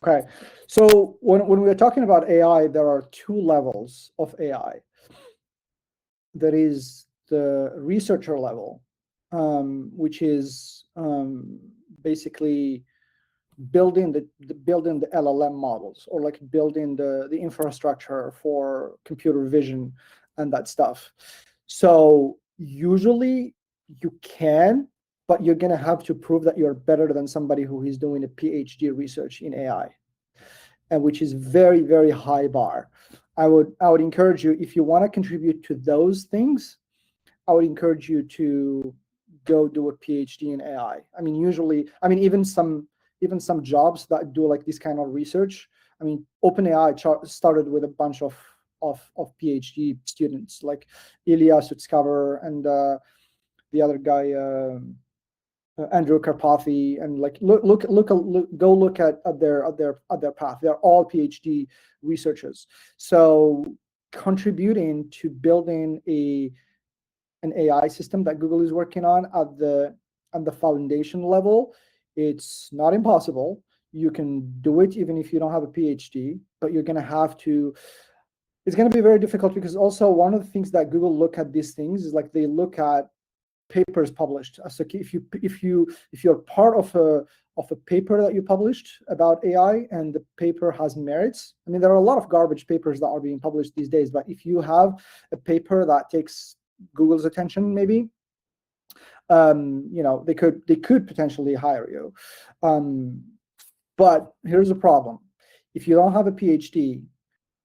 Okay, so when we're talking about AI, there are two levels of AI. There is the researcher level, which is basically building the LLM models, or like building the infrastructure for computer vision and that stuff. So usually you can, but you're going to have to prove that you're better than somebody who is doing a PhD research in AI, and which is very, very high bar. I would encourage you, if you want to contribute to those things, I would encourage you to go do a PhD in AI. I mean, usually, I mean, even some jobs that do like this kind of research. I mean, OpenAI started with a bunch of PhD students, like Ilya Sutskever and the other guy, Andrew Karpathy, and like go look at their path. They're all PhD researchers. So contributing to building an AI system that Google is working on at the foundation level, it's not impossible. You can do it even if you don't have a PhD, but you're going to have to. It's going to be very difficult, because also one of the things that Google look at these things is like they look at papers published. So if you're part of a paper that you published about AI and the paper has merits, I mean, there are a lot of garbage papers that are being published these days, but if you have a paper that takes Google's attention, maybe, they could potentially hire you. But here's the problem: if you don't have a PhD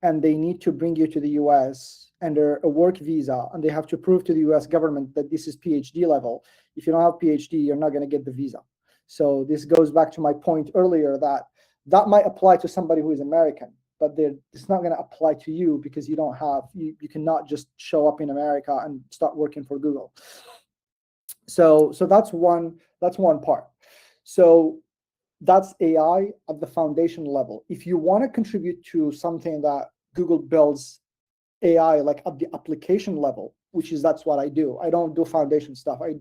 and they need to bring you to the US under a work visa, and they have to prove to the US government that this is PhD level, if you don't have PhD, you're not going to get the visa. So this goes back to my point earlier that might apply to somebody who is American, but it's not going to apply to you, because you don't have, you cannot just show up in America and start working for Google. So that's one part. So that's AI at the foundation level. If you want to contribute to something that Google builds AI like at the application level, that's what I do. I don't do foundation stuff. I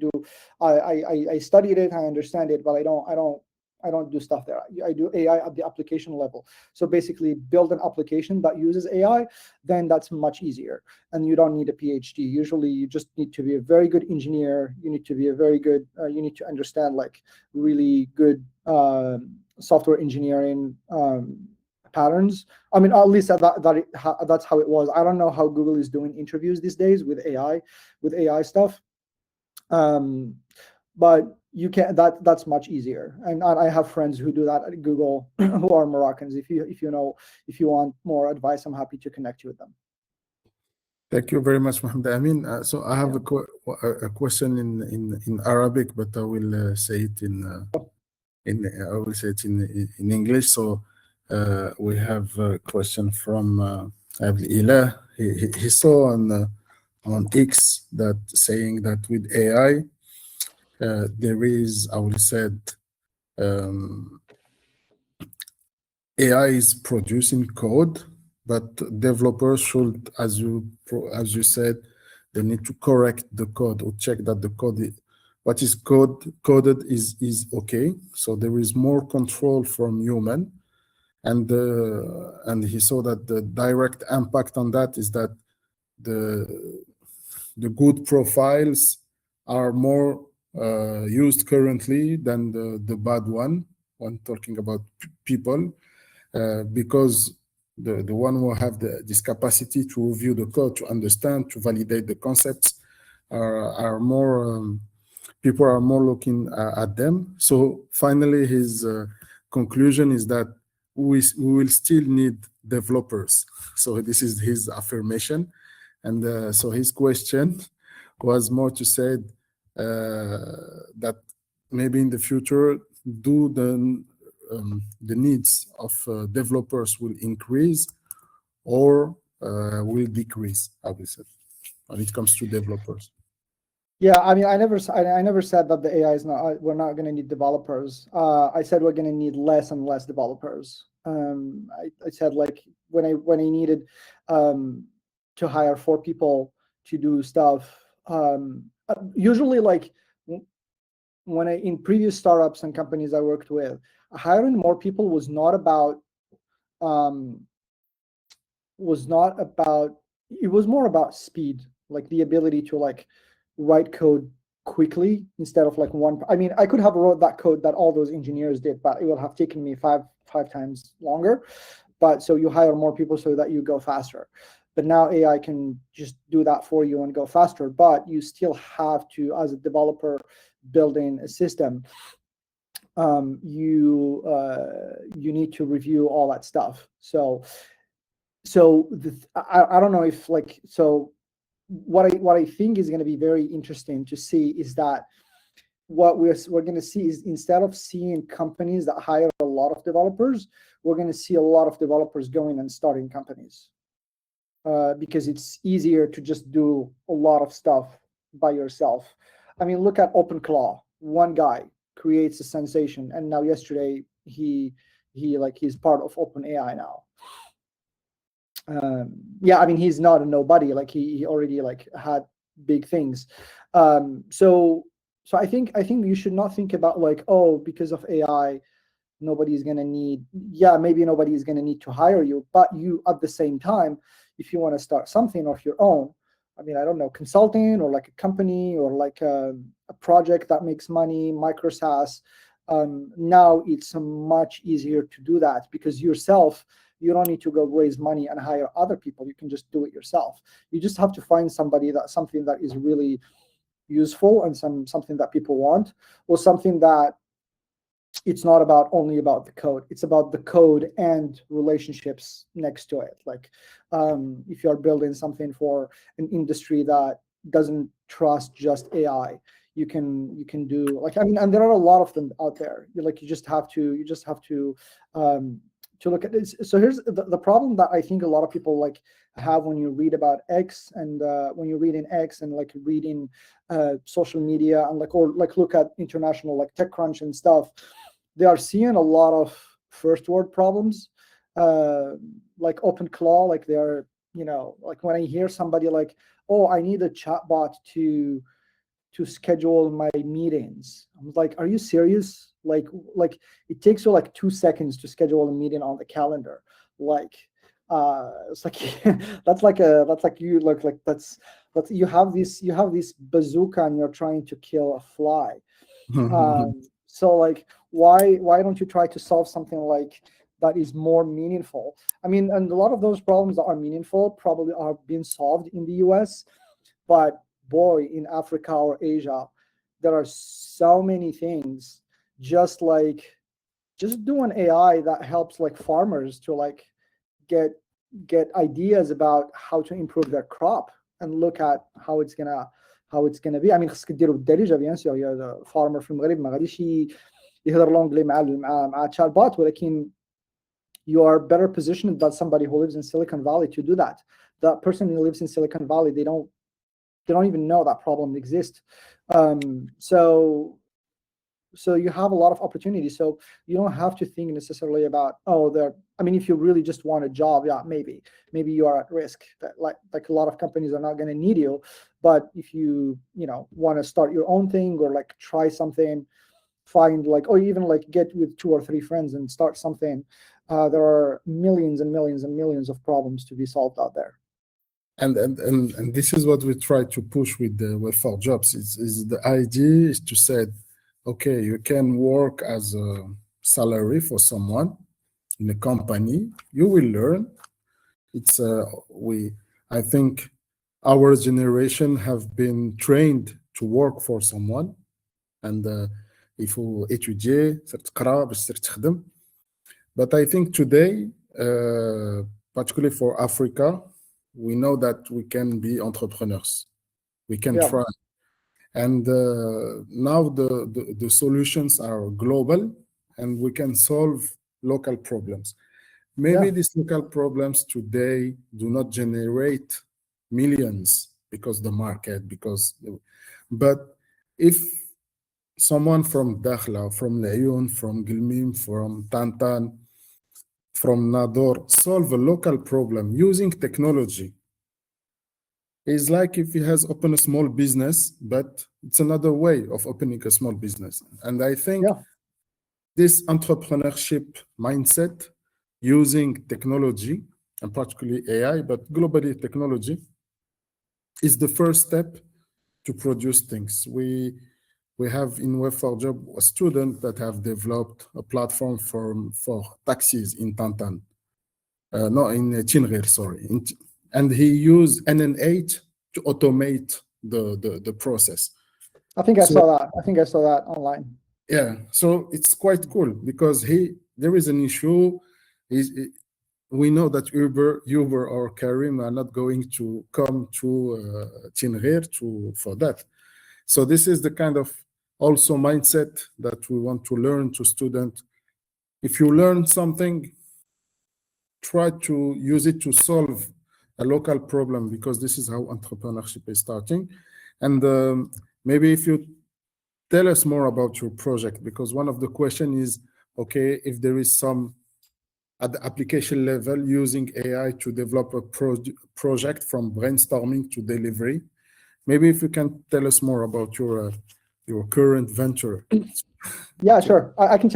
studied it, I understand it, but I don't do stuff there. I do AI at the application level. So basically build an application that uses AI, then that's much easier. And you don't need a PhD. Usually you just need to be a very good engineer. You need to be you need to understand like really good software engineering patterns. I mean, at least that's how it was. I don't know how Google is doing interviews these days with AI stuff. But you can that's much easier, and I have friends who do that at Google who are Moroccans. If you want more advice, I'm happy to connect you with them. Thank you very much, Mohammed Amin. So I have a question in Arabic, but I will say it in English. So we have a question from Ilah. He saw on X that saying that with AI. There is, I will say, AI is producing code, but developers should, as you said, they need to correct the code or check that the code, what is coded is okay. So there is more control from human, and he saw that the direct impact on that is that the good profiles are more used currently than the bad one when talking about people, because the one who have this capacity to review the code, to understand, to validate the concepts are more, people are more looking at them. So finally his conclusion is that we will still need developers. So this is his affirmation. And so his question was more to say that maybe in the future, do the needs of developers will increase or will decrease, obviously, when it comes to developers? Yeah, I mean, I never said that the AI is not. We're not going to need developers. I said we're going to need less and less developers. I said like when I needed to hire 4 people to do stuff. Usually, like when in previous startups and companies I worked with, hiring more people was not about. It was more about speed, like the ability to like write code quickly instead of like one. I mean, I could have wrote that code that all those engineers did, but it would have taken me five times longer. But so you hire more people so that you go faster. But now AI can just do that for you and go faster. But you still have to, as a developer building a system, you need to review all that stuff. So I don't know if like, so what I think is going to be very interesting to see is that what we're going to see is, instead of seeing companies that hire a lot of developers, we're going to see a lot of developers going and starting companies, because it's easier to just do a lot of stuff by yourself. I mean, look at OpenClaw, one guy creates a sensation. And now yesterday he's part of OpenAI now. Yeah, I mean, he's not a nobody. Like he already like had big things. So I think you should not think about like, oh, because of AI, nobody's gonna need. Yeah, maybe nobody is gonna need to hire you, but you at the same time, if you want to start something of your own, I mean, I don't know, consulting or like a company or like a project that makes money, micro SaaS. Now it's much easier to do that because yourself, you don't need to go raise money and hire other people. You can just do it yourself. You just have to find somebody something that is really useful and something that people want, or something that it's not only about the code. It's about the code and relationships next to it. Like if you're building something for an industry that doesn't trust just AI, you can do like, I mean, and there are a lot of them out there. You just have to look at this. So here's the problem that I think a lot of people like have when you read about X and when you read in X and like reading social media and or look at international like TechCrunch and stuff. They are seeing a lot of first world problems, like OpenClaw. Like they're, like when I hear somebody like, oh, I need a chatbot to schedule my meetings. I'm like, are you serious? Like it takes you like 2 seconds to schedule a meeting on the calendar. Like it's like that's like you have this bazooka and you're trying to kill a fly. So like why don't you try to solve something like that is more meaningful? I mean, and a lot of those problems that are meaningful probably are being solved in the US, but boy, in Africa or Asia, there are so many things. Just do an AI that helps like farmers to like get ideas about how to improve their crop and look at how it's gonna be. I mean, خصك ديرو بالدارجه بيان سور. يا farmer في المغرب ما غاديش يهضر لونجلي مع تشات بوت، ولكن you are better positioned than somebody who lives in Silicon Valley to do that. That person who lives in Silicon Valley, they don't even know that problem exists. So you have a lot of opportunities. So you don't have to think necessarily about, I mean, if you really just want a job, yeah, maybe you are at risk. That like a lot of companies are not going to need you. But if you want to start your own thing or like try something, find or even like get with 2 or 3 friends and start something, there are millions and millions and millions of problems to be solved out there. And this is what we try to push with the Web4jobs. Is the idea is to say, okay, you can work as a salary for someone in a company. You will learn. It's I think our generation have been trained to work for someone, and il faut étudier, تقرا باش تخدم. But I think today, particularly for Africa, we know that we can be entrepreneurs. We can try. And now the solutions are global and we can solve local problems. Maybe these local problems today do not generate millions because the market, but if someone from Dakhla, from Layoun, from Gilmim, from Tantan, from Nador solve a local problem using technology, it's like if he has opened a small business, but it's another way of opening a small business. And I think this entrepreneurship mindset using technology, and particularly AI, but globally technology, is the first step to produce things. We have in Web4Job a student that have developed a platform for taxis in Tantan. No, in Chinrir, sorry. And he used NN8 to automate the process. I think I saw that online. Yeah, so it's quite cool because there is an issue. We know that Uber or Karim are not going to come to Chinrir for that. So this is the kind of also mindset that we want to learn to students. If you learn something, try to use it to solve a local problem, because this is how entrepreneurship is starting. And maybe if you tell us more about your project, because one of the question is, okay, if there is some at the application level using AI to develop a project from brainstorming to delivery. Maybe if you can tell us more about your current venture. Yeah, sure. I can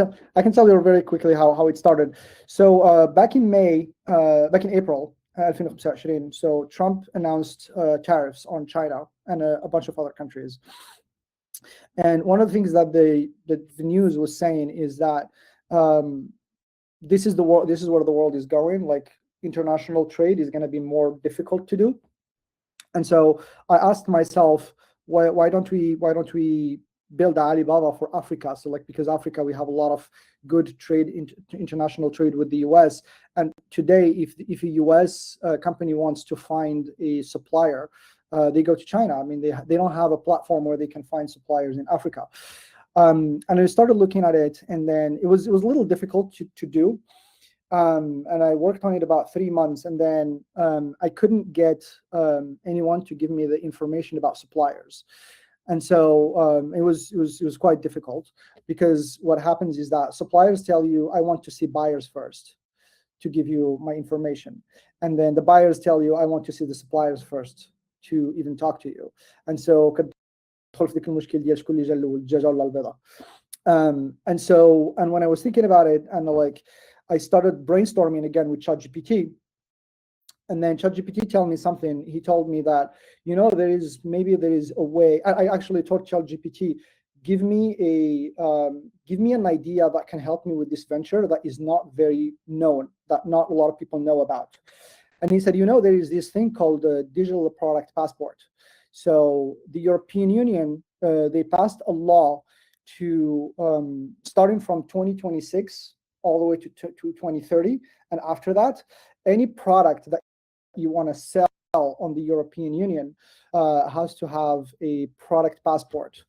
tell you very quickly how it started. So back in April 2025, so Trump announced tariffs on China and a bunch of other countries. And one of the things that the news was saying is that this is where the world is going. Like, international trade is going to be more difficult to do. And so I asked myself, why don't we build Alibaba for Africa? So, like, because Africa, we have a lot of good trade, international trade with the US. And today, if a US company wants to find a supplier, they go to China. I mean, they don't have a platform where they can find suppliers in Africa. And I started looking at it, and then it was a little difficult to do. And I worked on it about 3 months, and then I couldn't get anyone to give me the information about suppliers. And so it was quite difficult, because what happens is that suppliers tell you, I want to see buyers first to give you my information. And then the buyers tell you, I want to see the suppliers first to even talk to you. And so and when I was thinking about it, and like, I started brainstorming again with ChatGPT. And then ChatGPT told me something. He told me that, there is a way. I actually told ChatGPT, give me an idea that can help me with this venture that is not very known, that not a lot of people know about. And he said, there is this thing called the digital product passport. So the European Union, they passed a law to starting from 2026 all the way to 2030. And after that, any product that you want to sell on the European Union has to have a product passport.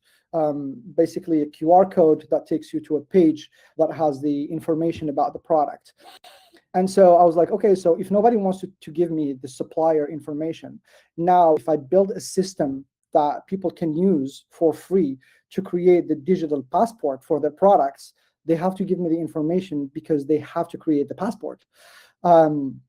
Basically a QR code that takes you to a page that has the information about the product. And so I was like, okay, so if nobody wants to give me the supplier information, now if I build a system that people can use for free to create the digital passport for their products, they have to give me the information because they have to create the passport. And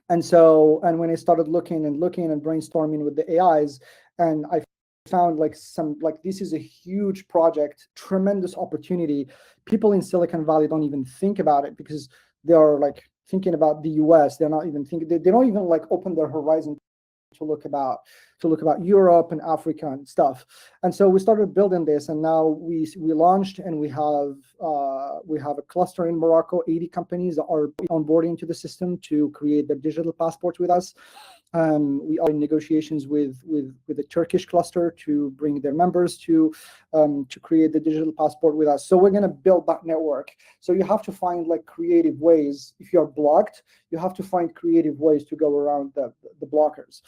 when I started looking and brainstorming with the AIs, and I found this is a huge project, tremendous opportunity. People in Silicon Valley don't even think about it because they are like thinking about the US. They're not even thinking, they don't even like open their horizon to look about Europe and Africa and stuff. And so we started building this, and now we launched, and we have a cluster in Morocco, 80 companies that are onboarding into the system to create their digital passport with us. We are in negotiations with the Turkish cluster to bring their members to create the digital passport with us. So we're going to build that network. So you have to find like creative ways. If you're blocked, you have to find creative ways to go around the blockers.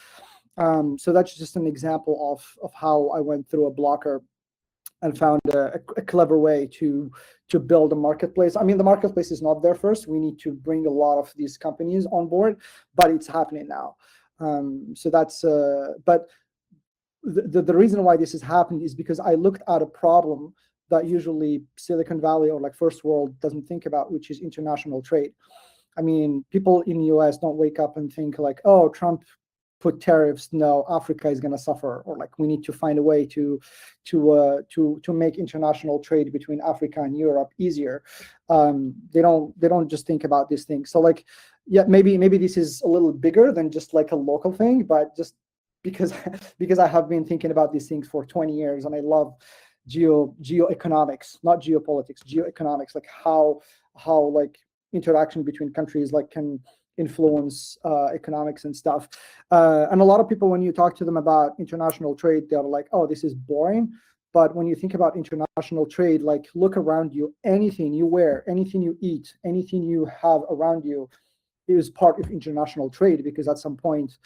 So that's just an example of how I went through a blocker and found a clever way to build a marketplace. I mean, the marketplace is not there first. We need to bring a lot of these companies on board, but it's happening now. So that's, but the reason why this has happened is because I looked at a problem that usually Silicon Valley or like first world doesn't think about, which is international trade. I mean, people in the US don't wake up and think like, oh, Trump put tariffs, no, Africa is going to suffer, or like we need to find a way to make international trade between Africa and Europe easier. They don't just think about these things. So like, yeah, maybe this is a little bigger than just like a local thing, but just because I have been thinking about these things for 20 years, and I love geoeconomics, not geopolitics, geoeconomics, like how like interaction between countries like can influence economics and stuff. And a lot of people, when you talk to them about international trade, they're like, oh, this is boring. But when you think about international trade, like look around you, anything you wear, anything you eat, anything you have around you is part of international trade, because at some point,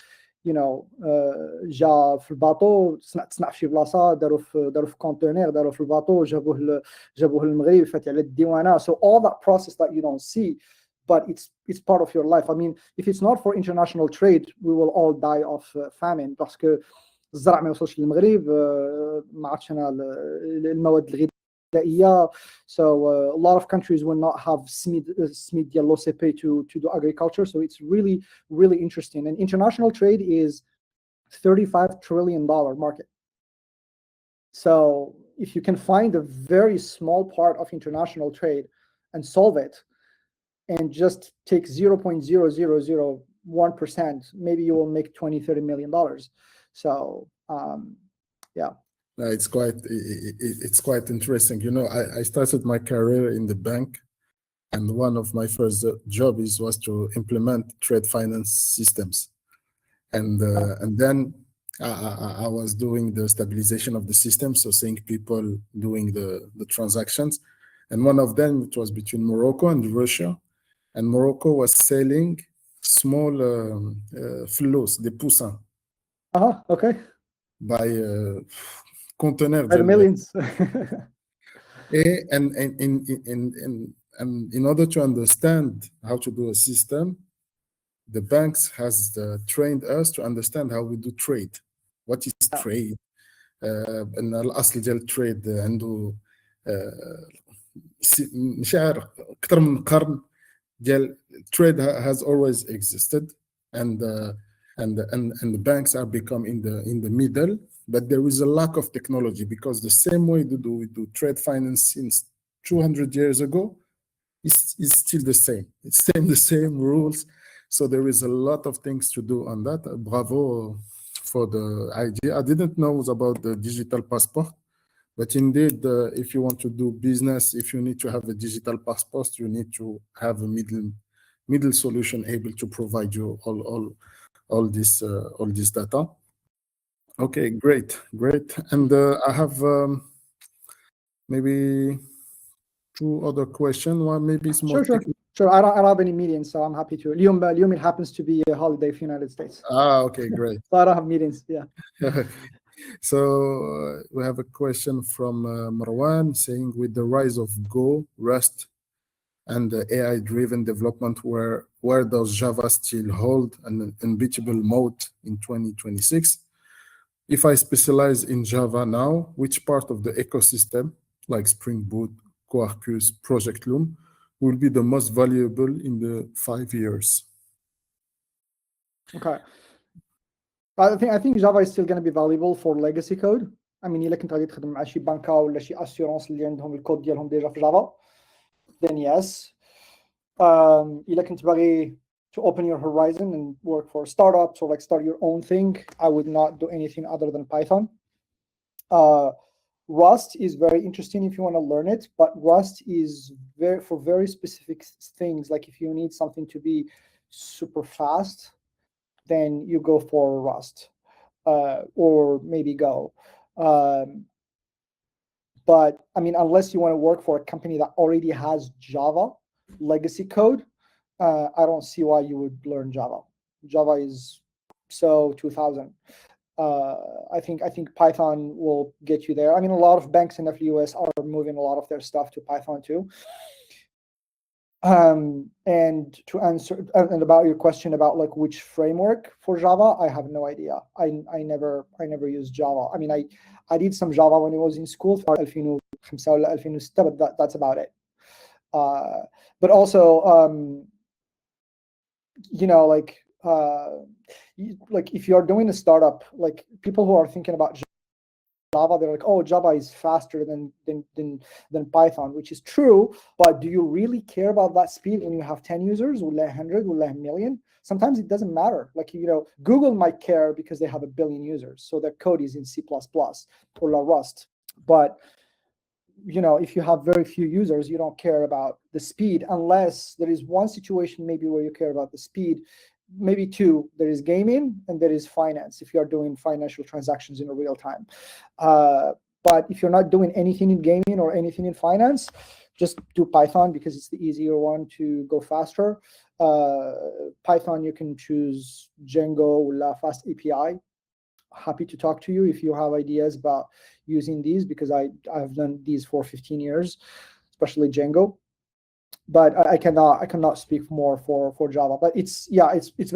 جا في الباطو تصنع في شي بلاصه داروا في كونتينر داروا في الباطو جابوه للمغرب فات على الديوانه. So all that process that you don't see, but it's part of your life. I mean, if it's not for international trade, we will all die of famine, parce que الزرع ما يوصلش للمغرب، ما عرفتش انا المواد الغذائيه. So a lot of countries will not have SMID ديال l'OCP to do agriculture. So it's really interesting. And international trade is $35 trillion market. So if you can find a very small part of international trade and solve it and just take 0.0001%, maybe you will make $20-30 million. So yeah. It's quite interesting. You know, I started my career in the bank, and one of my first jobs was to implement trade finance systems. And then I was doing the stabilization of the system, so seeing people doing the transactions. And one of them, it was between Morocco and Russia. And Morocco was selling small flus, the poussins. Okay. By container. By the millions. And in order to understand how to do a system, the banks has trained us to understand how we do trade. What is trade? ان الاصل ديال التريد عنده مشاعر اكثر من قرن ديال trade has always existed, and the banks are become in the middle, but there is a lack of technology, because the same way we do trade finance since 200 years ago is still the same. It's the same rules. So there is a lot of things to do on that. Bravo for the idea. I didn't know about the digital passport, but indeed, if you want to do business, if you need to have a digital passport, you need to have a middle solution able to provide you all this data. Okay, great. And I have maybe two other questions. One maybe is more Sure. I don't have any meetings, so I'm happy to. اليوم it happens to be a holiday for the United States. Okay, great. So I don't have meetings. Yeah. So we have a question from Marwan saying, with the rise of Go, Rust, and the AI-driven development, where does Java still hold an unbeatable moat in 2026? If I specialize in Java now, which part of the ecosystem, like Spring Boot, Quarkus, Project Loom, will be the most valuable in the 5 years? Okay. I think Java is still going to be valuable for legacy code. I mean, إلا كنت غادي تخدم مع شي بنكة ولا شي assurance اللي عندهم الكود ديالهم ديجا في Java, then yes. إلا كنت باغي to open your horizon and work for startups or like start your own thing, I would not do anything other than Python. Rust is very interesting if you want to learn it, but Rust is for very specific things. Like if you need something to be super fast, then you go for Rust, or maybe Go. But I mean, unless you want to work for a company that already has Java legacy code, I don't see why you would learn Java. Java is so 2000. I think Python will get you there. I mean, a lot of banks in the US are moving a lot of their stuff to Python too. And to answer and about your question about like which framework for Java, I have no idea. I never used Java. I mean, I did some Java when I was in school for 2005 or 2006, but that's about it. But also, you know, like if you're doing a startup, like people who are thinking about Java, they're like, oh, Java is faster than Python, which is true. But do you really care about that speed when you have 10 users, or 100, or 1 million? Sometimes it doesn't matter. Like, you know, Google might care because they have 1 billion users, so their code is in C++ or Rust. But you know, if you have very few users, you don't care about the speed, unless there is one situation maybe where you care about the speed. Maybe two. There is gaming and there is finance, if you are doing financial transactions in real time. But if you're not doing anything in gaming or anything in finance, just do Python because it's the easier one to go faster. Python, you can choose Django or Fast API. Happy to talk to you if you have ideas about using these, because I've done these for 15 years, especially Django. but I cannot speak more for Java. But it's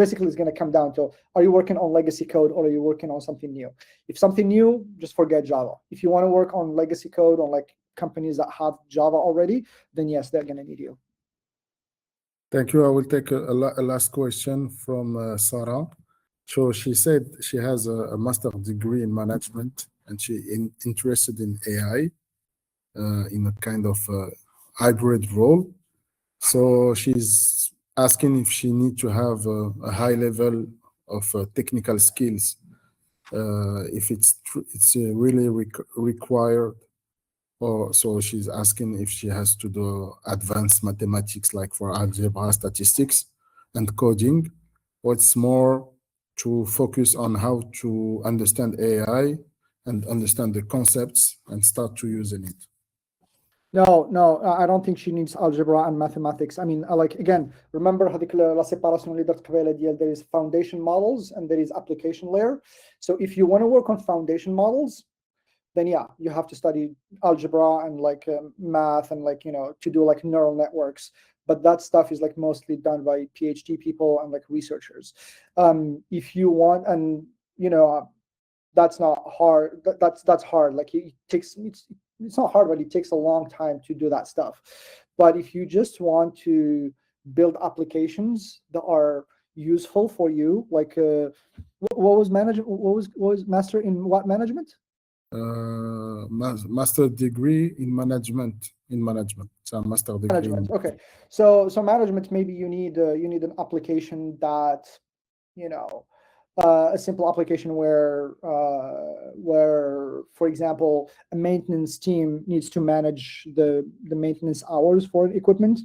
basically it's going to come down to, are you working on legacy code or are you working on something new? If something new, just forget Java. If you want to work on legacy code on like companies that have Java already, then yes, they're going to need you. Thank you. I will take a last question from Sarah. So she said she has a master's degree in management and she interested in AI in a kind of hybrid role. So she's asking if she needs to have a high level of technical skills, if it's really required. Or so she's asking if she has to do advanced mathematics, like for algebra, statistics, and coding, or it's more to focus on how to understand AI and understand the concepts and start to using it. No, I don't think she needs algebra and mathematics. I mean, like, again, remember la séparation leader, there is foundation models and there is application layer. So if you want to work on foundation models, then yeah, you have to study algebra and like math and like, to do like neural networks. But that stuff is like mostly done by PhD people and like researchers. If you want, and that's not hard. That's hard. Like it's not hard, but it takes a long time to do that stuff. But if you just want to build applications that are useful for you, like what was management? What was master in what management? Master degree in management. So master degree. Management. Okay. So management, maybe you need an application that, a simple application where, for example, a maintenance team needs to manage the maintenance hours for equipment.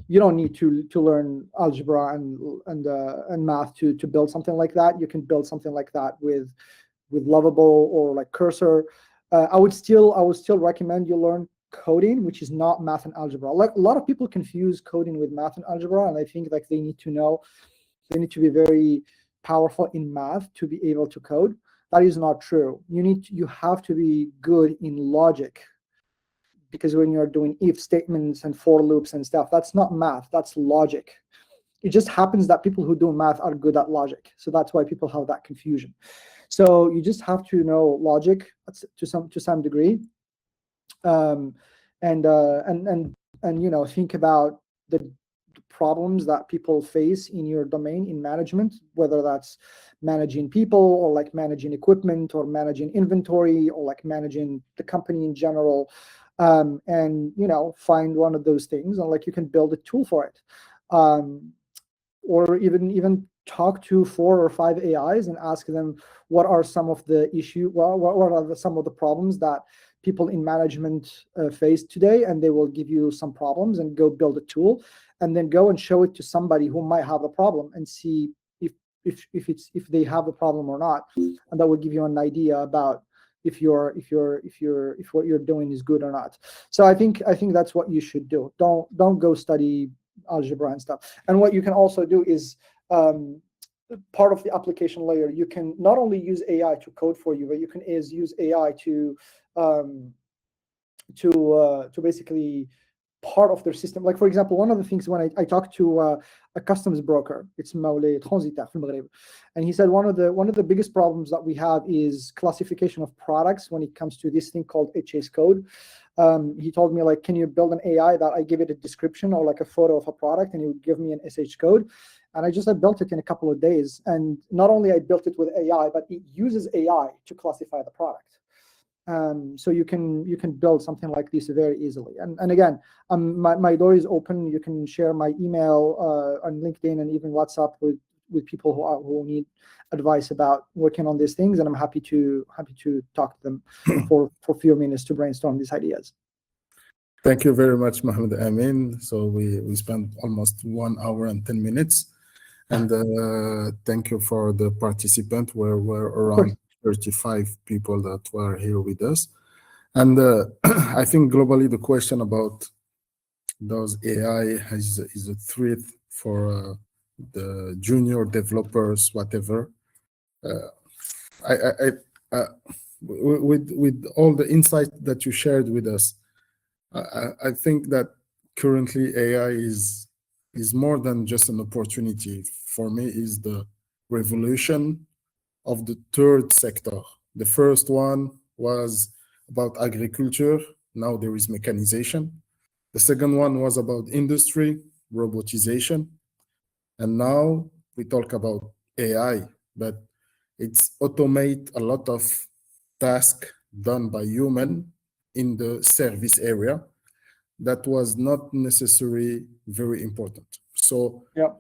You don't need to learn algebra and math to build something like that. You can build something like that with Lovable or like Cursor. I would still recommend you learn coding, which is not math and algebra. Like a lot of people confuse coding with math and algebra, and I think like they need to be very powerful in math to be able to code. That is not true. You have to be good in logic, because when you're doing if statements and for loops and stuff, that's not math, that's logic. It just happens that people who do math are good at logic, so that's why people have that confusion. So you just have to know logic to some degree, and think about the problems that people face in your domain in management, whether that's managing people or like managing equipment or managing inventory or like managing the company in general, and find one of those things and like you can build a tool for it, or even talk to 4 or 5 AIs and ask them what are some of the what are some of the problems that people in management face today, and they will give you some problems and go build a tool, and then go and show it to somebody who might have a problem and see if they have a problem or not, and that will give you an idea about if what you're doing is good or not. So I think that's what you should do. Don't go study algebra and stuff. And what you can also do is, part of the application layer, you can not only use AI to code for you, but you can use AI to basically part of their system. Like, for example, one of the things when I talked to a customs broker, it's Mawlé Transitaire في المغرب, and he said one of the biggest problems that we have is classification of products when it comes to this thing called HS code. He told me, like, can you build an AI that I give it a description or like a photo of a product and it would give me an SH code? And I built it in a couple of days. And not only I built it with AI, but it uses AI to classify the product. So you can build something like this very easily. And again, my door is open. You can share my email on LinkedIn and even WhatsApp with people who need advice about working on these things, and I'm happy to talk to them for a few minutes to brainstorm these ideas. Thank you very much, Mohammed Amin. So we spent almost 1 hour and 10 minutes, and thank you for the participant. We're around 35 people that were here with us, and I think globally the question about does AI is a threat for the junior developers, whatever. With all the insight that you shared with us, I think that currently AI is more than just an opportunity. For me, is the revolution of the third sector. The first one was about agriculture. Now there is mechanization. The second one was about industry, robotization. And now we talk about AI, but it's automate a lot of tasks done by human in the service area that was not necessarily very important. So Yeah.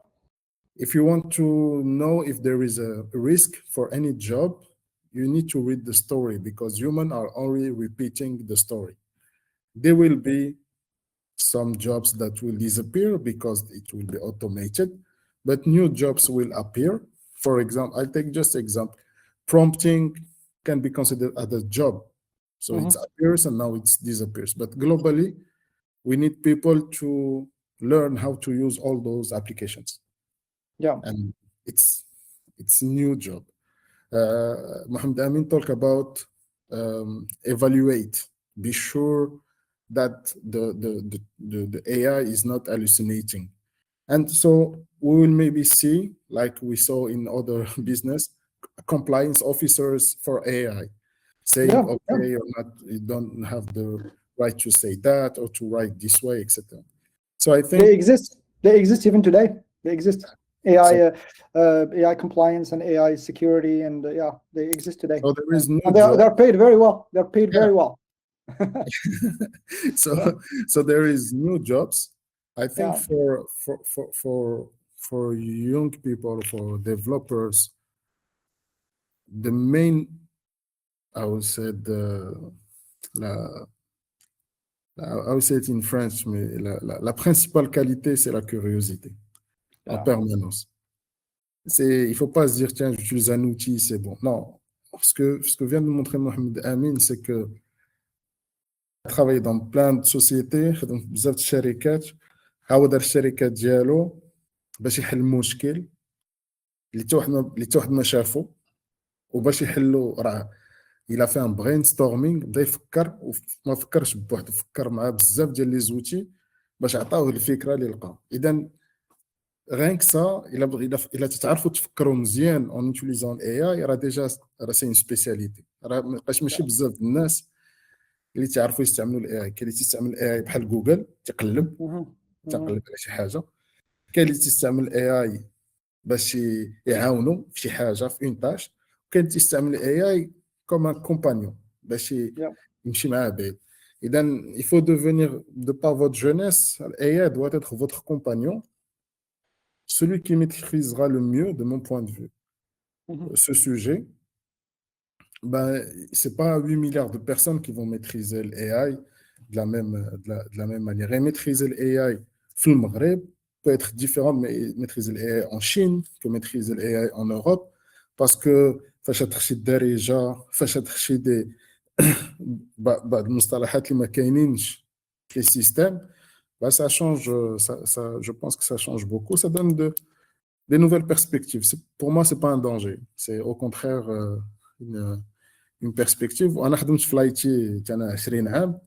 if you want to know if there is a risk for any job, you need to read the story because humans are only repeating the story. There will be some jobs that will disappear because it will be automated, but new jobs will appear. For example, I'll take just example. Prompting can be considered as a job. So it appears and now it disappears. But globally, we need people to learn how to use all those applications. Yeah. And it's a new job. Mohammed Amin talk about evaluate. Be sure that the AI is not hallucinating. And so we will maybe see, like we saw in other business, compliance officers for AI saying, Yeah. okay, you're not, you don't have the right to say that or to write this way, etc. So I think They exist. They exist even today. They exist. AI, so, AI compliance and AI security, and yeah, they exist today. so there is no And job. they're paid very well. They're paid very well. So there is new jobs. I think Yeah. for young people, for developers, the main, I would say I would say it in French, mais la principale qualité, c'est la curiosité en permanence. Il ne faut pas se dire, tiens, j'utilise un outil, c'est bon. Non, ce que vient de montrer Mohamed Amin, c'est que travailler dans plein de sociétés, خدم في بزاف د الشركات، عاود الشركات ديالو باش يحل مشكل اللي حتى واحد ما شافو، وباش يحلو راه إلا fait un brainstorming بدا يفكر وما فكرش بوحدو، فكر مع بزاف ديال لي زوتي باش عطاوه الفكره اللي لقى. اذا غير كسا الا تتعرفوا تفكروا مزيان اون يوتيليزون اي اي، راه ديجا راه سي اون سبيسياليتي. راه مابقاش ماشي بزاف الناس اللي تعرفوا يستعملوا الاي اي. كاين اللي تستعمل الاي اي بحال جوجل تقلب على شي حاجه، كاين اللي تستعمل الاي اي باش يعاونوا في شي حاجه في اون تاش، وكاين اللي تستعمل الاي اي كوم ان كومبانيون باش يمشي معاه بعيد. اذا il faut devenir de par votre jeunesse, l'AI doit être votre compagnon, celui qui maîtrisera le mieux, de mon point de vue, ce sujet. Ben, c'est pas 8 milliards de personnes qui vont maîtriser l'AI de la même manière. Et maîtriser l'AI في المغرب peut être différent de maîtriser l'AI en Chine que maîtriser l'AI en Europe, parce que فاش تخشي الدارجه، فاش تخشي دي بعض المصطلحات اللي ما كاينينش في السيستم، bah, ça change, je pense que ça change beaucoup, ça donne des nouvelles perspectives. Pour moi, c'est pas un danger, c'est au contraire une perspective. وانا خدمت في لايتي انا 20 عام،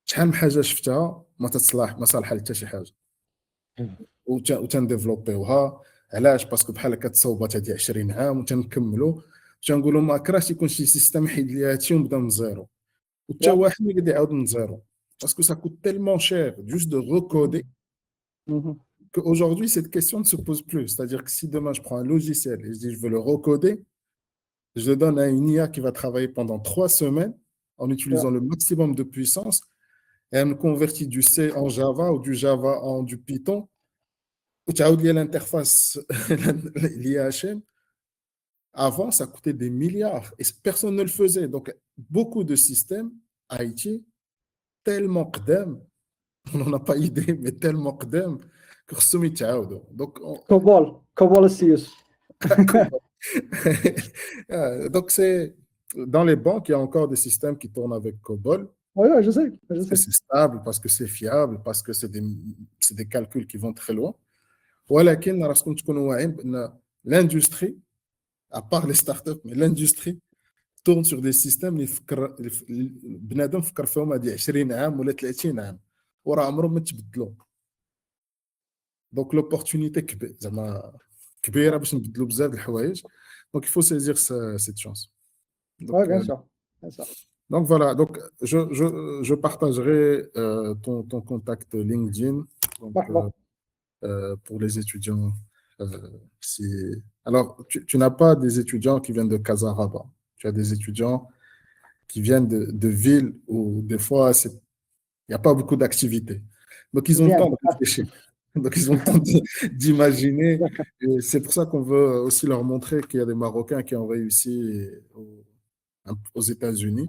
شحال من حاجه شفتها ما صالحه حتى شي حاجه، وتنديفلوبيوها. علاش؟ باسكو بحال هكا تصوبات هذه 20 عام وتنكملوا، تنقولوا ما كراهش يكون شي سيستم يحيد لي هادشي ونبدا من زيرو، وتا واحد ما يقدر يعاود من زيرو، باسكو ça coûte tellement cher juste de recoder qu'aujourd'hui cette question ne se pose plus. C'est-à-dire que si demain je prends un logiciel et je dis je veux le recoder, je le donne à une IA qui va travailler pendant 3 semaines en utilisant le maximum de puissance, et elle me convertit du C en Java ou du Java en du Python. وتعاود لي l'interface l'IHM. Avant, ça coûtait des milliards et personne ne le faisait. Donc, beaucoup de systèmes IT tellement قدام, on n'en a pas idée, mais tellement قدام que خصهم يتعاودوا. Donc, COBOL السيوس. donc c'est dans les banques, il y a encore des systèmes qui tournent avec COBOL. Oui, je sais. Parce que c'est stable, parce que c'est fiable, parce que c'est des calculs qui vont très loin. ولكن راسكم تكونوا واعيين بان l'industrie, à part les startups, mais l'industrie tourne sur des systèmes اللي فكر بنادم فكر فيهم هذه 20 عام ولا 30 عام، وراه عمرهم ما تبدلوا. دونك لوبورتونيتي زعما كبيره باش نبدلوا بزاف د الحوايج. دونك il faut saisir cette chance. Ouais, Donc, bien sûr. Bien sûr. donc voilà, donc je partagerai ton contact LinkedIn donc, مرحبا. pour les étudiants. Si... Alors, tu n'as pas des étudiants qui viennent de Casaraba, tu as des étudiants qui viennent de villes où des fois il n'y a pas beaucoup d'activités. Donc, ils ont le Bien. temps de réfléchir. Donc, ils ont le temps d'imaginer. D'accord. Et c'est pour ça qu'on veut aussi leur montrer qu'il y a des Marocains qui ont réussi aux États-Unis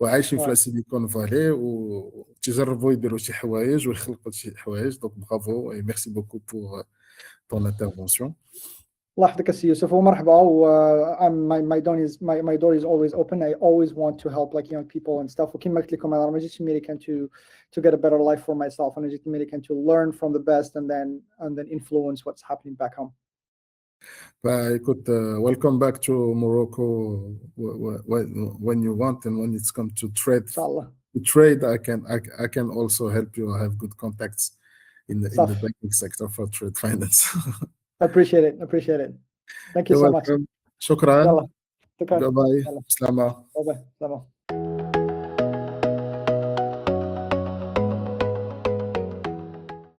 وعايشين في السيليكون فالي وتجربوا يديروا شي حوايج ويخلقوا شي حوايج. دونك برافو et merci beaucoup pour ton intervention. الله يحفظك السي يوسف ومرحبا my door is always open. I always want to help like young people and stuff. وكما قلت لكم انا جيت امريكان to get a better life for myself. انا جيت امريكان to learn from the best and then influence what's happening back home. Écoute, welcome back to Morocco when you want, and when it's come to trade. Inshallah. To trade, I can also help you. I have good contacts in the banking sector for trade finance. Appreciate it. Thank you so much. شكرا. يلا. Bye bye. سلامة. Bye bye. سلام.